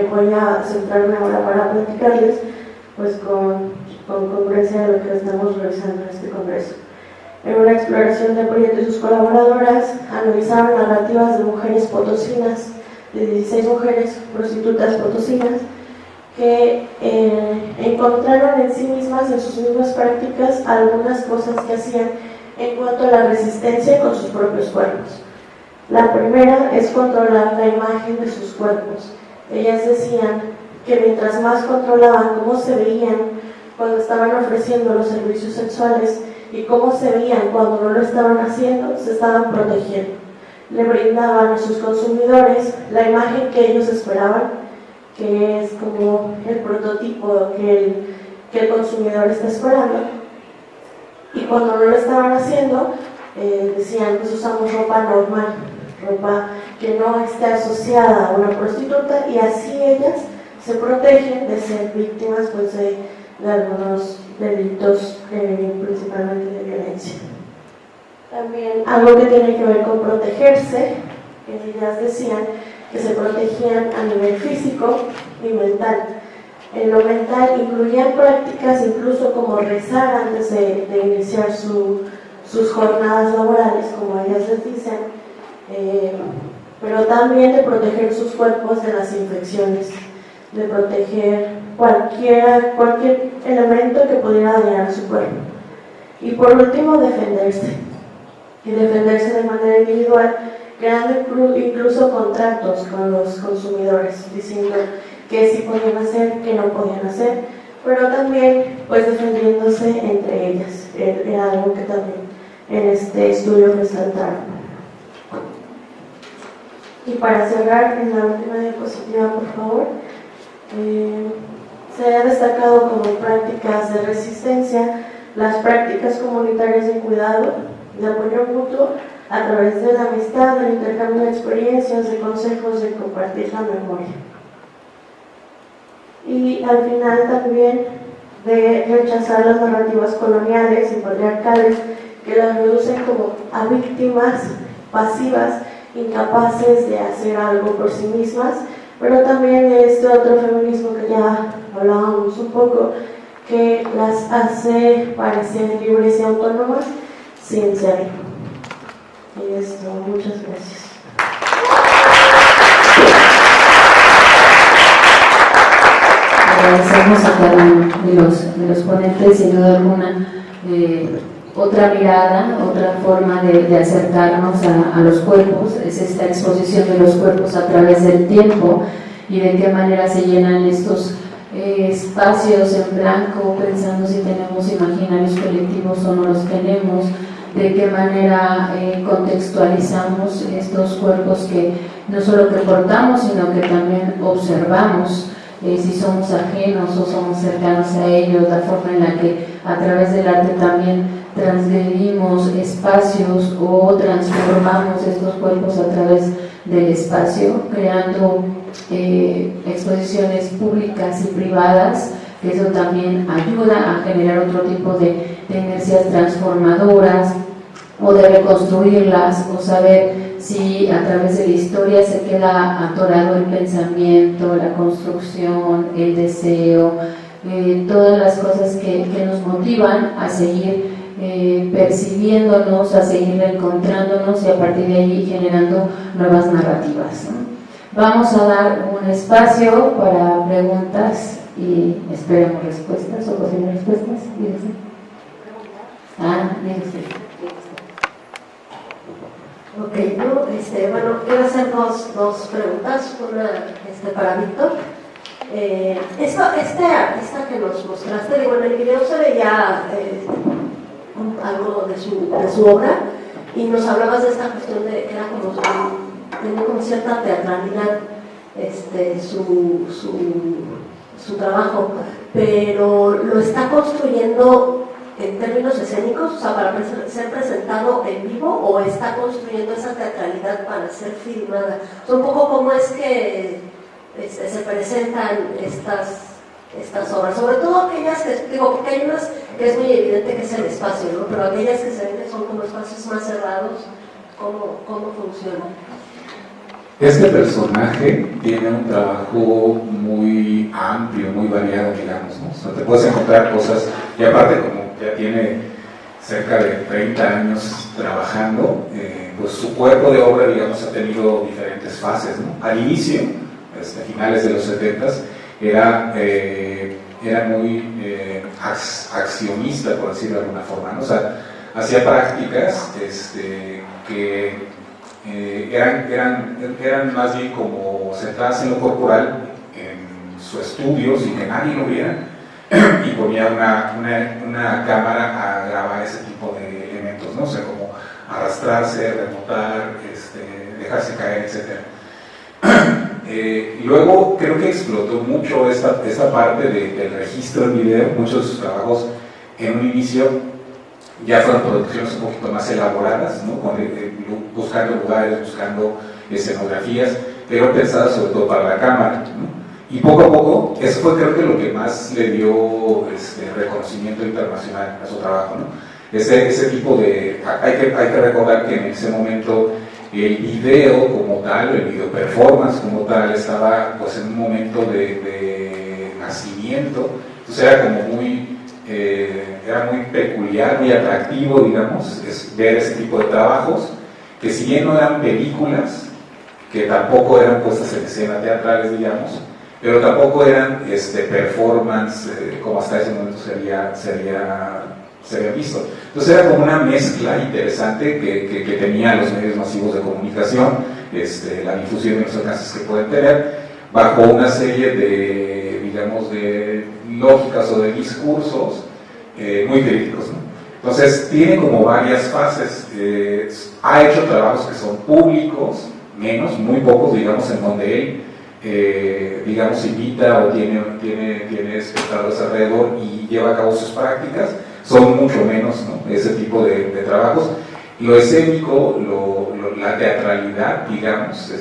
voy a centrarme ahora para platicarles, pues con congruencia de lo que estamos realizando en este congreso. En una exploración de Prieto y sus colaboradoras, analizaron narrativas de mujeres potosinas, de 16 mujeres prostitutas potosinas, que encontraron en sí mismas, en sus mismas prácticas, algunas cosas que hacían en cuanto a la resistencia con sus propios cuerpos. La primera es controlar la imagen de sus cuerpos. Ellas decían que mientras más controlaban cómo se veían cuando estaban ofreciendo los servicios sexuales y cómo se veían cuando no lo estaban haciendo, se estaban protegiendo. Le brindaban a sus consumidores la imagen que ellos esperaban, que es como el prototipo que el consumidor está esperando. Y cuando no lo estaban haciendo, decían, pues usamos ropa normal, ropa que no esté asociada a una prostituta, y así ellas se protegen de ser víctimas, pues, de algunos delitos, principalmente de violencia. También algo que tiene que ver con protegerse, que ellas decían que se protegían a nivel físico y mental. En lo mental incluían prácticas incluso como rezar antes de iniciar sus jornadas laborales, como ellas les dicen, pero también de proteger sus cuerpos de las infecciones, de proteger cualquier elemento que pudiera dañar su cuerpo. Y por último, defenderse. Y defenderse de manera individual, creando incluso contratos con los consumidores, diciendo qué sí podían hacer, qué no podían hacer, pero también pues defendiéndose entre ellas. Era algo que también en este estudio resaltaron. Y para cerrar, en la última diapositiva, por favor, se ha destacado como prácticas de resistencia las prácticas comunitarias de cuidado, de apoyo mutuo, a través de la amistad, del intercambio de experiencias, de consejos, de compartir la memoria. Y al final también de rechazar las narrativas coloniales y patriarcales que las reducen como a víctimas pasivas, incapaces de hacer algo por sí mismas, pero también de este otro feminismo que ya hablábamos un poco, que las hace parecer libres y autónomas sin serlo. Y esto, muchas gracias. Agradecemos a cada uno de los ponentes, sin duda alguna, otra mirada, otra forma de acercarnos a los cuerpos, es esta exposición de los cuerpos a través del tiempo y de qué manera se llenan estos espacios en blanco, pensando si tenemos imaginarios colectivos o no los tenemos, de qué manera contextualizamos estos cuerpos que no solo que portamos, sino que también observamos, si somos ajenos o somos cercanos a ellos, la forma en la que a través del arte también transgredimos espacios o transformamos estos cuerpos a través del espacio, creando exposiciones públicas y privadas, que eso también ayuda a generar otro tipo de inercias transformadoras o de reconstruirlas, o saber si a través de la historia se queda atorado el pensamiento, la construcción, el deseo, todas las cosas que nos motivan a seguir percibiéndonos, a seguir encontrándonos y a partir de ahí generando nuevas narrativas, ¿no? Vamos a dar un espacio para preguntas y esperemos respuestas o posibles respuestas. Dígase. Dígase. Ok, yo bueno, quiero hacer dos preguntas, una para Víctor. Este artista que nos mostraste, digo, en el video se veía algo de su obra y nos hablabas de esta cuestión de que era como tenía como cierta teatralidad su trabajo, pero lo está construyendo en términos escénicos, o sea, para ser presentado en vivo, o está construyendo esa teatralidad para ser filmada. O sea, un poco cómo es que se presentan estas obras, sobre todo aquellas que, digo, porque hay unas que es muy evidente que es el espacio, ¿no? Pero aquellas que se ven que son como espacios más cerrados, ¿cómo funcionan? Este personaje tiene un trabajo muy amplio, muy variado, digamos, ¿no? O sea, te puedes encontrar cosas, y aparte como ya tiene cerca de 30 años trabajando, pues su cuerpo de obra, digamos, ha tenido diferentes fases, ¿no? Al inicio, a finales de los 70s, era muy accionista, por decirlo de alguna forma, ¿no? O sea, hacía prácticas que eran más bien como centradas en lo corporal, en su estudio, sin que nadie lo viera, y ponía una cámara a grabar ese tipo de elementos, ¿no? O sea, como arrastrarse, remontar, dejarse caer, etc. Luego creo que explotó mucho esta parte del registro en video. Muchos de sus trabajos en un inicio ya fueron producciones un poquito más elaboradas, ¿no? Buscando lugares, buscando escenografías, pero pensadas sobre todo para la cámara, ¿no? Y poco a poco, eso fue creo que lo que más le dio reconocimiento internacional a su trabajo, ¿no? Ese tipo de... Hay que recordar que en ese momento el video como tal, el video performance como tal, estaba pues en un momento de nacimiento, entonces era como muy peculiar, muy atractivo, digamos, ver ese tipo de trabajos, que si bien no eran películas, que tampoco eran puestas en escena teatrales, digamos, pero tampoco eran performance, como hasta ese momento sería se habían visto. Entonces era como una mezcla interesante que tenían los medios masivos de comunicación, la difusión y los alcances que pueden tener, bajo una serie de, digamos, de lógicas o de discursos muy críticos, ¿no? Entonces tiene como varias fases. Ha hecho trabajos que son públicos, muy pocos, digamos, en donde él, digamos, invita o tiene espectadores alrededor y lleva a cabo sus prácticas. Son mucho menos, ¿no?, ese tipo de trabajos. Lo escénico, la teatralidad, digamos,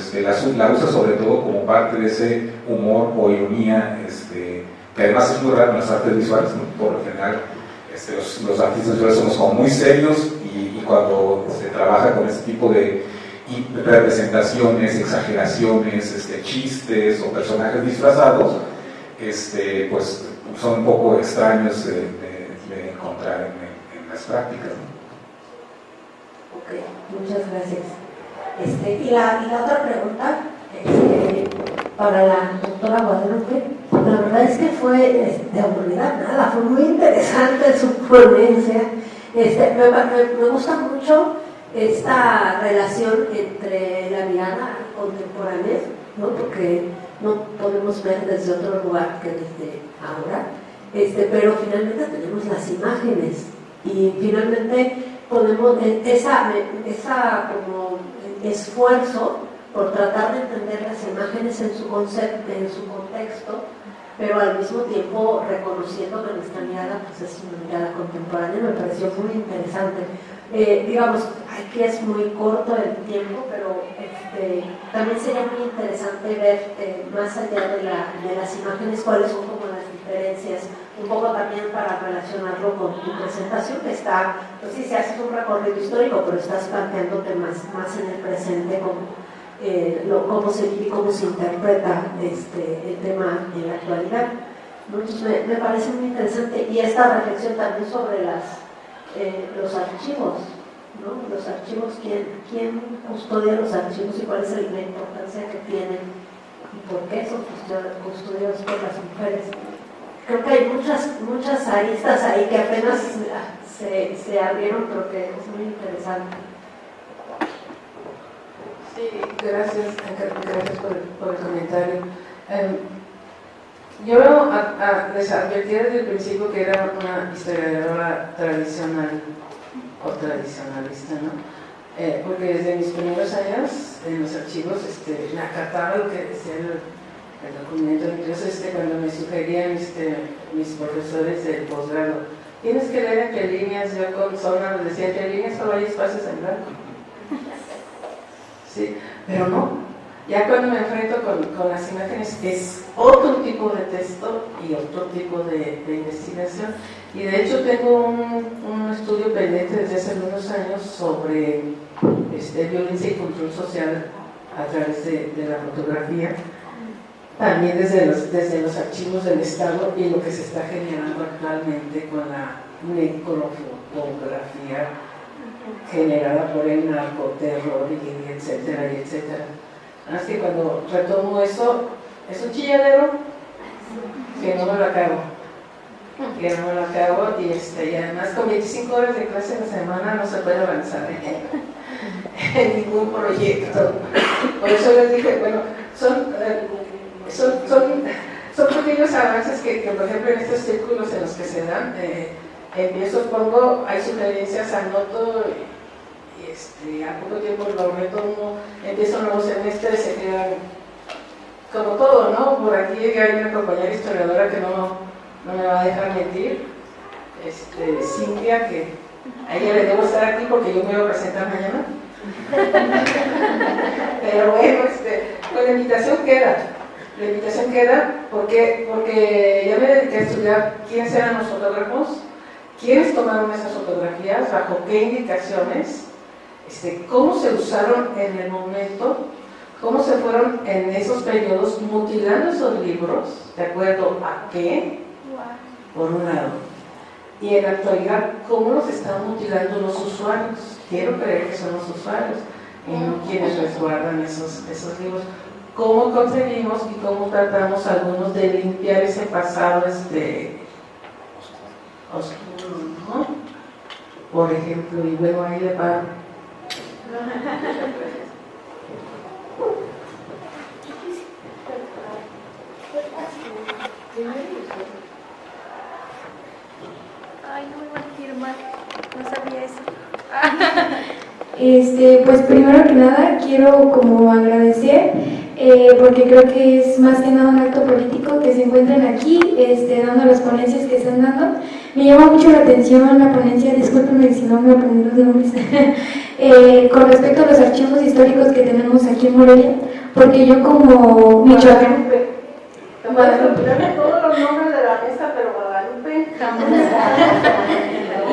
la usa sobre todo como parte de ese humor o ironía, que además es muy raro en las artes visuales, ¿no? Por lo general, los artistas visuales somos como muy serios y cuando se trabaja con ese tipo de representaciones, exageraciones, chistes o personajes disfrazados, pues son un poco extraños de encontrar en las prácticas, ¿no? Ok, muchas gracias. Y la otra pregunta, para la doctora Guadalupe, la verdad es que fue de aburrida nada, fue muy interesante su ponencia. Me gusta mucho esta relación entre la mirada contemporánea, ¿no? Porque no podemos ver desde otro lugar que desde ahora, pero finalmente tenemos las imágenes y finalmente podemos, esa como esfuerzo por tratar de entender las imágenes en su concepto, en su contexto, pero al mismo tiempo reconociendo que nuestra mirada pues, es una mirada contemporánea, me pareció muy interesante. Digamos, aquí es muy corto el tiempo, pero también sería muy interesante ver más allá de las imágenes cuáles son como las diferencias, un poco también para relacionarlo con tu presentación, que está, pues sí, se hace un recorrido histórico, pero estás planteándote más en el presente, cómo se vive y cómo se interpreta el tema en la actualidad. Entonces me parece muy interesante, y esta reflexión también sobre los archivos, ¿no? Los archivos, ¿quién custodia los archivos y cuál es la importancia que tienen y por qué son custodiados por las mujeres? Creo que hay muchas aristas ahí que apenas se abrieron, pero que es muy interesante. Sí, gracias por el comentario. Yo les advertí desde el principio que era una historiadora tradicional o tradicionalista, ¿no? Porque desde mis primeros años en los archivos me acataba lo que decía el documento. Incluso cuando me sugerían mis profesores del posgrado, tienes que leer entre líneas, yo con zona les decía, entre líneas solo hay espacios en blanco. Sí, pero no. Ya cuando me enfrento con las imágenes es otro tipo de texto y otro tipo de investigación. Y de hecho tengo un estudio pendiente desde hace algunos años sobre violencia y control social a través de la fotografía, también desde los archivos del Estado y lo que se está generando actualmente con la necrofotografía generada por el narcoterror y etcétera, y etcétera. Así que cuando retomo eso, es un chilladero que no me lo acabo. Y además con 25 horas de clase a la semana no se puede avanzar en ningún proyecto. Por eso les dije, bueno, son pequeños avances que, por ejemplo, en estos círculos en los que se dan, empiezo, pongo, hay sugerencias, anoto y a poco tiempo lo retomo, empiezo un nuevo semestre, se quedan como todo, ¿no? Por aquí hay una compañera historiadora que no me va a dejar mentir, Cintia, que a ella le debo estar aquí porque yo me voy a presentar mañana. Pero bueno, pues la invitación queda porque ya me dediqué a estudiar quiénes eran los fotógrafos, quiénes tomaron esas fotografías, bajo qué indicaciones, cómo se usaron en el momento, cómo se fueron en esos periodos mutilando esos libros, de acuerdo a qué, por un lado, y en la actualidad, cómo los están mutilando los usuarios. Quiero creer que son los usuarios y no quienes resguardan esos libros. Cómo conseguimos y cómo tratamos algunos de limpiar ese pasado oscuro, ¿no? por ejemplo, y bueno, ahí le paro. Ay, no me van a firmar, no sabía eso. Pues primero que nada quiero como agradecer porque creo que es más que nada un acto político que se encuentren aquí dando las ponencias que están dando. Me llama mucho la atención la ponencia, discúlpenme si no me aprendí los nombres, con respecto a los archivos históricos que tenemos aquí en Morelia, porque yo como michoacán, Guadalupe, dame todos los nombres de la mesa, pero Guadalupe jamás.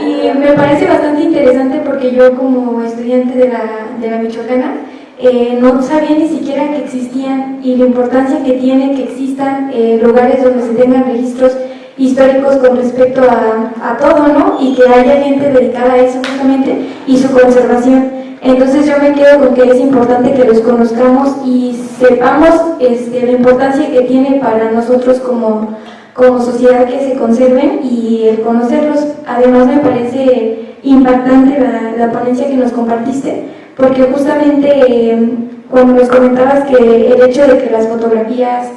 y me parece bastante interesante porque yo como estudiante de la Michoacana no sabía ni siquiera que existían y la importancia que tiene que existan lugares donde se tengan registros históricos con respecto a todo, ¿no? Y que haya gente dedicada a eso justamente y su conservación. Entonces yo me quedo con que es importante que los conozcamos y sepamos la importancia que tiene para nosotros como sociedad que se conserven y el conocerlos. Además me parece impactante la ponencia que nos compartiste, porque justamente cuando nos comentabas que el hecho de que las fotografías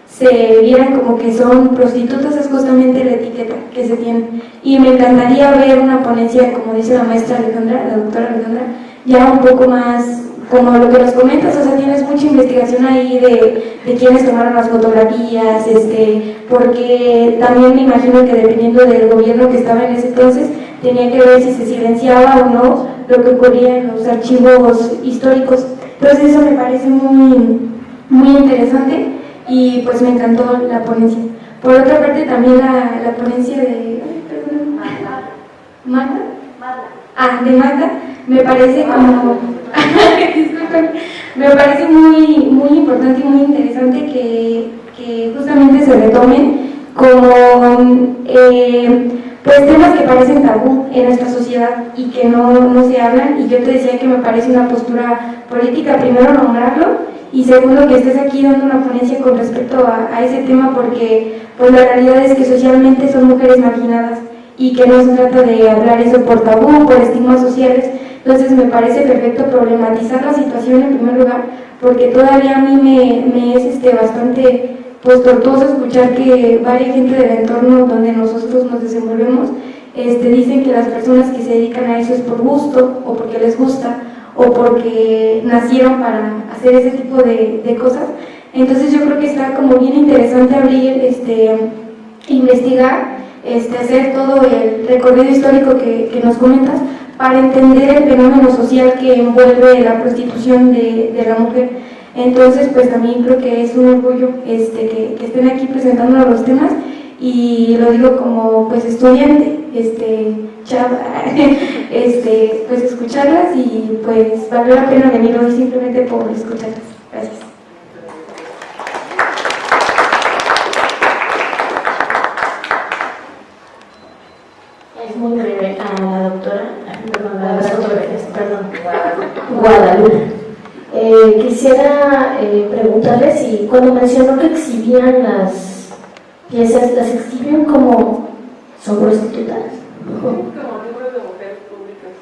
se vieran como que son prostitutas es justamente la etiqueta que se tiene. Y me encantaría ver una ponencia, como dice la maestra Alejandra, la doctora Alejandra, ya un poco más como lo que nos comentas, o sea, tienes mucha investigación ahí de quiénes tomaron las fotografías, porque también me imagino que dependiendo del gobierno que estaba en ese entonces, tenía que ver si se silenciaba o no lo que ocurría en los archivos históricos. Entonces eso me parece muy, muy interesante y pues me encantó la ponencia. Por otra parte también la ponencia de... ¿Magda? De Magda, me parece como... disculpen, me parece muy, muy importante y muy interesante que justamente se retomen como pues temas que parecen tabú en nuestra sociedad y que no se hablan, y yo te decía que me parece una postura política primero nombrarlo y segundo que estés aquí dando una ponencia con respecto a ese tema, porque pues la realidad es que socialmente son mujeres marginadas y que no se trata de hablar eso por tabú, por estigmas sociales. Entonces me parece perfecto problematizar la situación en primer lugar, porque todavía a mí me es bastante pues tortuoso escuchar que varias gente del entorno donde nosotros nos desenvolvemos dicen que las personas que se dedican a eso es por gusto o porque les gusta o porque nacieron para hacer ese tipo de cosas. Entonces yo creo que está como bien interesante abrir, investigar, hacer todo el recorrido histórico que nos comentas para entender el fenómeno social que envuelve la prostitución de la mujer. Entonces pues también creo que es un orgullo que estén aquí presentándonos los temas, y lo digo como pues estudiante, chava, pues escucharlas, y pues valió la pena venir hoy simplemente por escucharlas. Gracias. Es muy breve a la doctora, a las fotografías, Guadalupe. Quisiera preguntarle si cuando mencionó que exhibían las piezas, ¿las exhiben como son prostitutas? Como libros de mujeres públicas.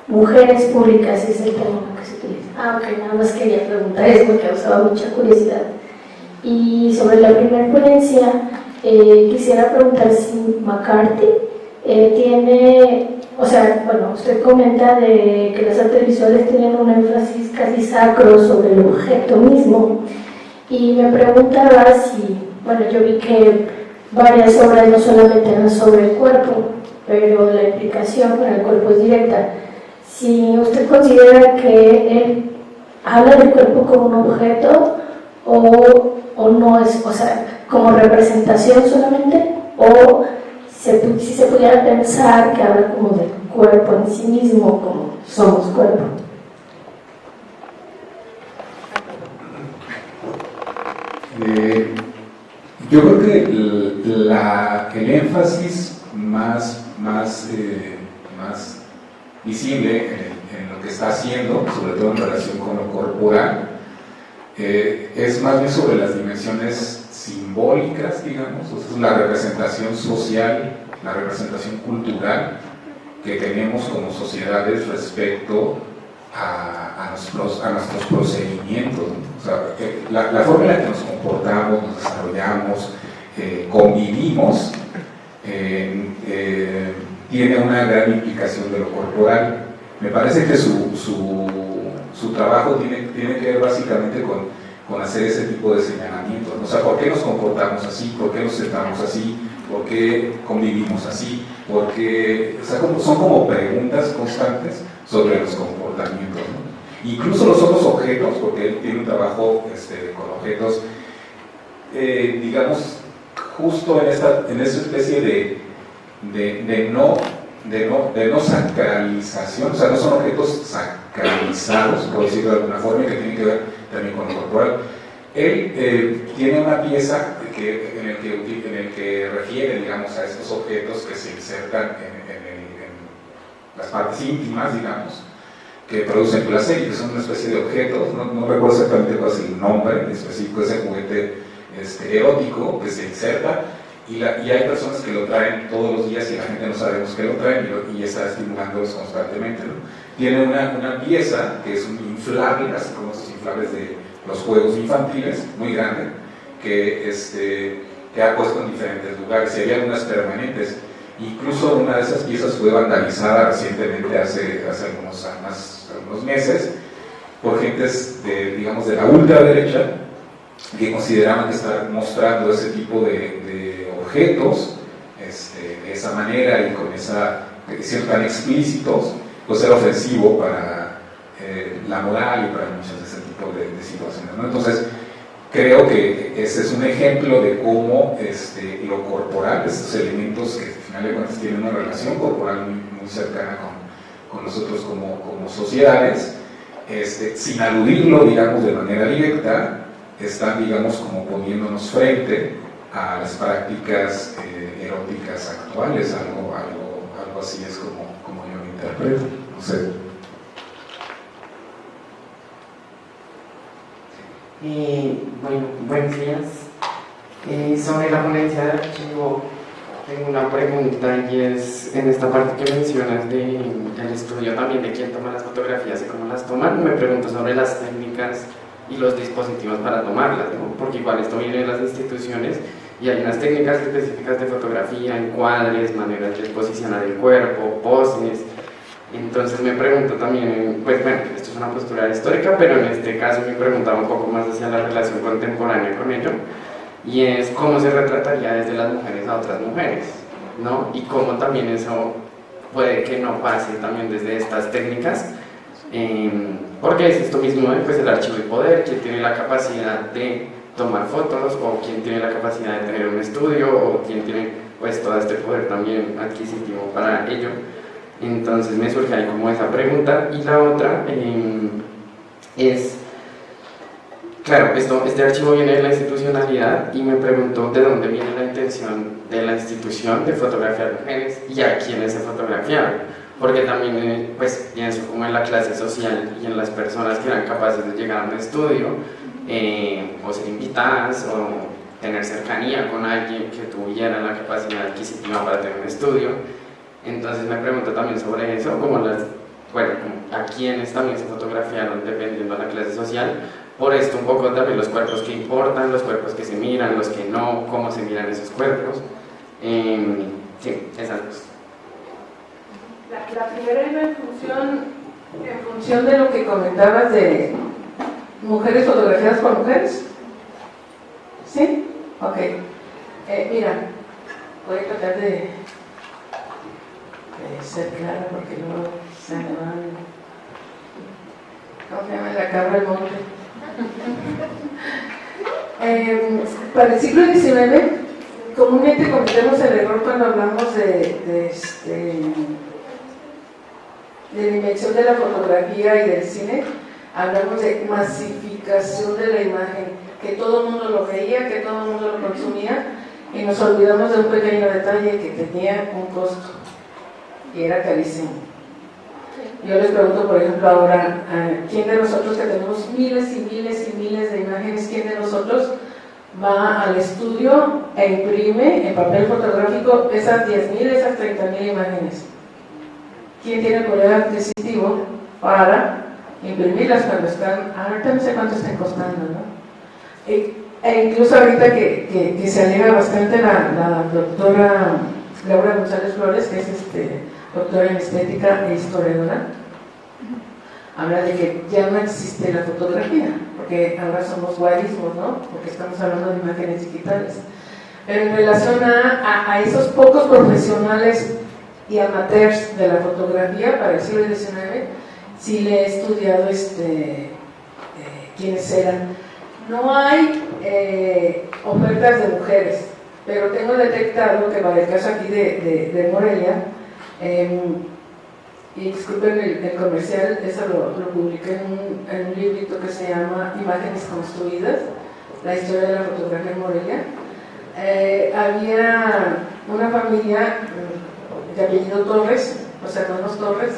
Mujeres públicas es el término que se utiliza. Ok, nada más quería preguntar, eso me causaba mucha curiosidad. Y sobre la primera ponencia, quisiera preguntar si McCarthy tiene, o sea, bueno, usted comenta de que las artes visuales tienen un énfasis casi sacro sobre el objeto mismo, y me preguntaba si, bueno, yo vi que varias obras no solamente eran sobre el cuerpo, pero la implicación con el cuerpo es directa. Si usted considera que él habla del cuerpo como un objeto o no es, o sea, como representación solamente, o si se pudiera pensar que habla como del cuerpo en sí mismo, como somos cuerpo. Yo creo que el énfasis más visible en lo que está haciendo, sobre todo en relación con lo corporal, es más bien sobre las dimensiones simbólicas, digamos, o sea, es la representación social, la representación cultural que tenemos como sociedades respecto a nuestros procedimientos, ¿no? O sea, la forma en la que nos comportamos, nos desarrollamos, convivimos, tiene una gran implicación de lo corporal. Me parece que su trabajo tiene que ver básicamente con hacer ese tipo de señalamientos, ¿no? O sea, ¿por qué nos comportamos así? ¿Por qué nos sentamos así? ¿Por qué convivimos así? Porque, o sea, son como preguntas constantes sobre los comportamientos, ¿no? Incluso los otros objetos, porque él tiene un trabajo con objetos, digamos, justo en esta especie de no sacralización, o sea, no son objetos sacralizados, por decirlo de alguna forma, que tienen que ver también con lo corporal. Él tiene una pieza en el que refiere, digamos, a estos objetos que se insertan en las partes íntimas, digamos, que producen placer y que son una especie de objetos, no recuerdo exactamente cuál es el nombre específico de ese juguete erótico que se inserta, y hay personas que lo traen todos los días y la gente no sabemos que lo traen y está estimulándolos constantemente, ¿no? Tiene una pieza que es un inflable, así como esos inflables de los juegos infantiles, muy grande, que ha puesto en diferentes lugares, y hay algunas permanentes. Incluso una de esas piezas fue vandalizada recientemente, hace algunos meses, por gentes digamos, de la ultraderecha, que consideraban que estar mostrando ese tipo de objetos de esa manera y con siendo tan explícitos, pues era ofensivo para la moral y para muchas de ese tipo de situaciones, ¿no? Entonces, creo que ese es un ejemplo de cómo lo corporal, estos elementos que al final de cuentas tienen una relación corporal muy cercana con nosotros como sociedades, sin aludirlo, digamos, de manera directa, están, digamos, como poniéndonos frente a las prácticas eróticas actuales, algo así es como yo lo interpreto, no sé. Bueno, buenos días. Sobre la ponencia de archivo, tengo una pregunta y es en esta parte que mencionas del estudio también de quién toma las fotografías y cómo las toman. Me pregunto sobre las técnicas y los dispositivos para tomarlas, ¿no? Porque igual esto viene de las instituciones y hay unas técnicas específicas de fotografía, encuadres, maneras de posicionar el cuerpo, poses. Entonces me pregunto también, pues bueno, esto es una postura histórica, pero en este caso me preguntaba un poco más hacia la relación contemporánea con ello, y es cómo se retrataría desde las mujeres a otras mujeres, ¿no? Y cómo también eso puede que no pase también desde estas técnicas, porque es esto mismo, pues el archivo de poder, quien tiene la capacidad de tomar fotos, o quien tiene la capacidad de tener un estudio, o quien tiene pues todo este poder también adquisitivo para ello. Entonces me surge ahí como esa pregunta. Y la otra es, claro, este archivo viene de la institucionalidad y me pregunto de dónde viene la intención de la institución de fotografiar mujeres y a quiénes se fotografiaron, porque también pues pienso como en la clase social y en las personas que eran capaces de llegar a un estudio o ser invitadas o tener cercanía con alguien que tuviera la capacidad adquisitiva para tener un estudio. Entonces me pregunto también sobre eso, como a quiénes también se fotografiaron dependiendo de la clase social. Por esto un poco también los cuerpos que importan, los cuerpos que se miran, los que no, cómo se miran esos cuerpos. Sí, esas dos. La primera iba en función de lo que comentabas de mujeres fotografiadas por mujeres. ¿Sí? Ok. Mira, voy a tratar de ser clara porque luego se me van. ¿Cómo se llama? La cabra del monte. Para el siglo XIX, comúnmente cometemos el error cuando hablamos de la invención de la fotografía y del cine. Hablamos de masificación de la imagen, que todo el mundo lo veía, que todo el mundo lo consumía, y nos olvidamos de un pequeño detalle que tenía un costo y era carísimo. Yo les pregunto, por ejemplo, ahora, ¿quién de nosotros que tenemos miles y miles y miles de imágenes, quién de nosotros va al estudio e imprime en papel fotográfico esas 10.000, esas 30.000 imágenes? quién tiene poder adquisitivo para imprimirlas cuando están, ahorita no sé cuánto están costando, ¿no? E incluso ahorita que se alega bastante la doctora Laura González Flores, que es doctora en estética e historiadora, habla de que ya no existe la fotografía, porque ahora somos guarismos, ¿no? Porque estamos hablando de imágenes digitales. Pero en relación a esos pocos profesionales y amateurs de la fotografía para el siglo XIX, sí le he estudiado quiénes eran. No hay ofertas de mujeres, pero tengo detectado que para el caso aquí de Morelia, y disculpen el comercial, eso lo publiqué en un librito que se llama Imágenes Construidas, la historia de la fotografía en Morelia. Había una familia de apellido Torres, los hermanos Torres,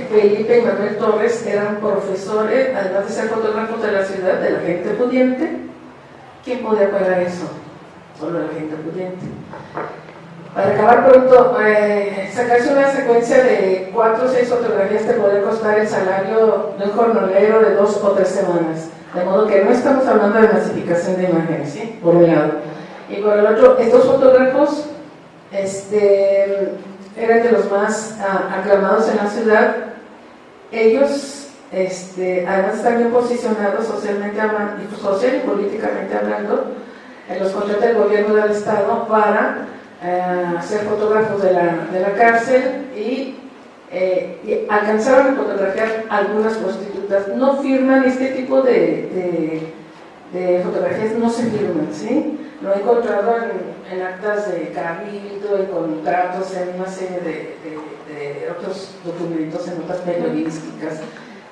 Felipe y Manuel Torres eran profesores, además de ser fotógrafos de la ciudad, de la gente pudiente. ¿Quién podía pagar eso? Solo la gente pudiente. Para acabar pronto, sacarse una secuencia de 4 o 6 fotografías te puede costar el salario de un jornalero de 2 o 3 semanas. De modo que no estamos hablando de masificación de imágenes, ¿sí? Por un lado. Y por el otro, estos fotógrafos eran de los más aclamados en la ciudad. Ellos, además, están bien posicionados socialmente hablando, social y políticamente hablando, en los contratos del gobierno del Estado para ser fotógrafos de la cárcel y alcanzaron a fotografiar algunas prostitutas. No firman este tipo de fotografías, no se firman, ¿sí? Lo he encontrado en actas de cabildo, en contratos, en una serie de otros documentos, en notas periodísticas,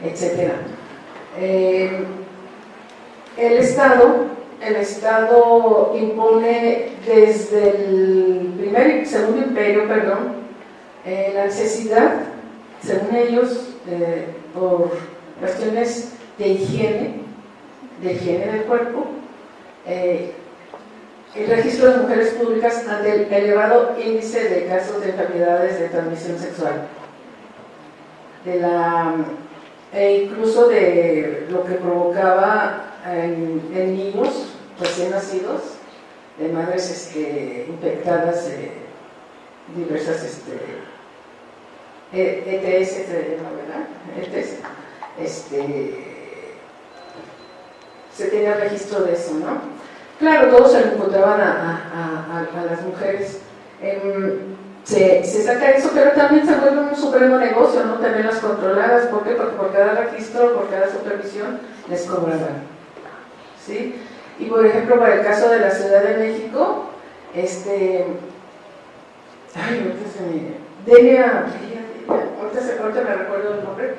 etc. El Estado impone desde el segundo imperio, la necesidad, según ellos, por cuestiones de higiene del cuerpo, el registro de mujeres públicas ante el elevado índice de casos de enfermedades de transmisión sexual, incluso de lo que provocaba en niños recién nacidos, de madres infectadas de diversas ETS, ¿verdad? ETS, se tenía registro de eso, ¿no? Claro, todos se lo encontraban a las mujeres. Se saca eso, pero también se vuelve un supremo negocio, ¿no? También las controladas. ¿Por qué? Porque por cada registro, por cada supervisión, les cobraban, ¿sí? Y por ejemplo, para el caso de la Ciudad de México, Delia, ahorita me recuerdo el nombre,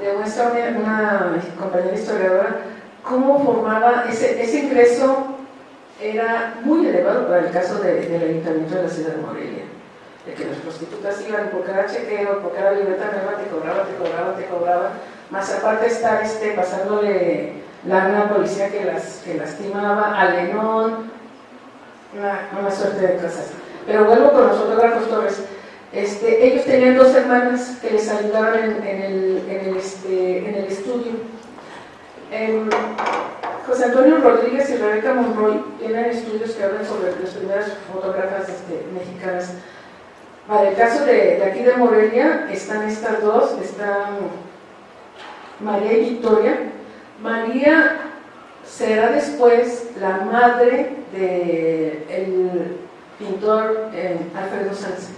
le muestra una compañera historiadora cómo formaba ese ingreso. Era muy elevado para el caso del Ayuntamiento de la ciudad de Morelia, de que las prostitutas iban por cada chequeo, por cada libreta nueva, te cobraba, más aparte estar pasándole la policía que lastimaba, alenón, una suerte de cosas. Pero vuelvo con los fotógrafos Torres. Ellos tenían 2 hermanas que les ayudaban en el estudio. José Antonio Rodríguez y Rebeca Monroy tienen estudios que hablan sobre las primeras fotógrafas mexicanas. Para el caso de aquí de Morelia están estas dos, están María y Victoria. María será después la madre del pintor Alfredo Sanz,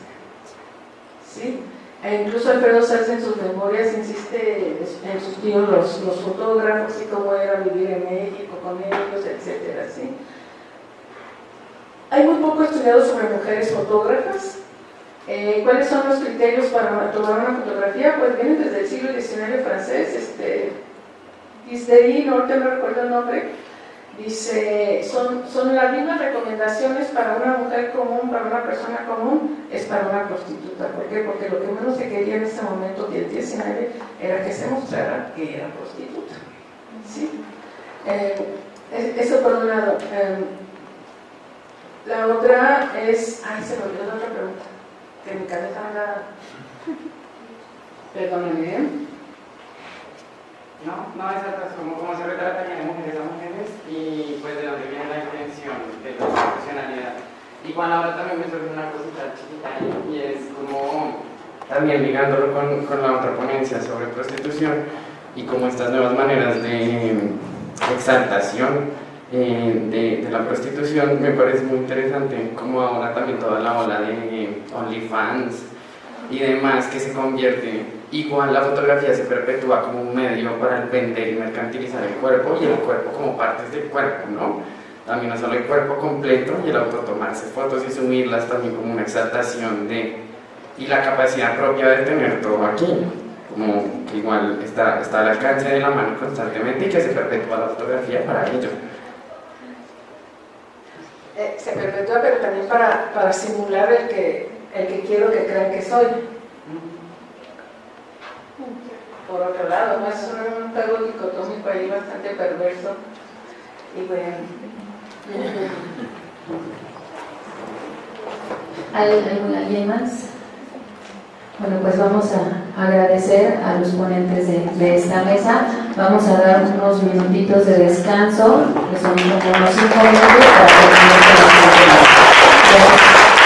¿sí? E incluso Alfredo Sanz en sus memorias insiste en sus tíos los fotógrafos y cómo era vivir en México con ellos, etc. ¿sí? Hay muy poco estudiado sobre mujeres fotógrafas. ¿Cuáles son los criterios para tomar una fotografía? Pues vienen desde el siglo XIX francés. Guisdery, no me recuerdo el nombre, dice, son las mismas recomendaciones para una mujer común, para una persona común, es para una prostituta. ¿Por qué? Porque lo que menos se quería en ese momento del 19 era que se mostrara que era prostituta, ¿sí? Eso por un lado. La otra es, se me olvidó la otra pregunta. que mi cabeza anda, perdónenme, No, exacto, es como se retrata también de mujeres a mujeres y pues de dónde viene la intención de la proporcionalidad. Igual ahora también me surge una cosita chiquita y es como también ligándolo con la otra ponencia sobre prostitución y como estas nuevas maneras de exaltación de la prostitución, me parece muy interesante como ahora también toda la ola de OnlyFans y demás que se convierte. Igual la fotografía se perpetúa como un medio para el vender y mercantilizar el cuerpo y el cuerpo como partes del cuerpo, ¿no? También no solo el cuerpo completo y el autotomarse fotos y subirlas también como una exaltación y la capacidad propia de tener todo aquí, como que igual está al alcance de la mano constantemente y que se perpetúa la fotografía para ello. se perpetúa, pero también para simular el que quiero que crean que soy. Por otro lado, ¿no? Es un juego dicotómico ahí bastante perverso. Y bueno. ¿Alguien más? Bueno, pues vamos a agradecer a los ponentes de esta mesa. Vamos a dar unos minutitos de descanso, que son como unos 5 minutos para terminar con la conferencia. Gracias.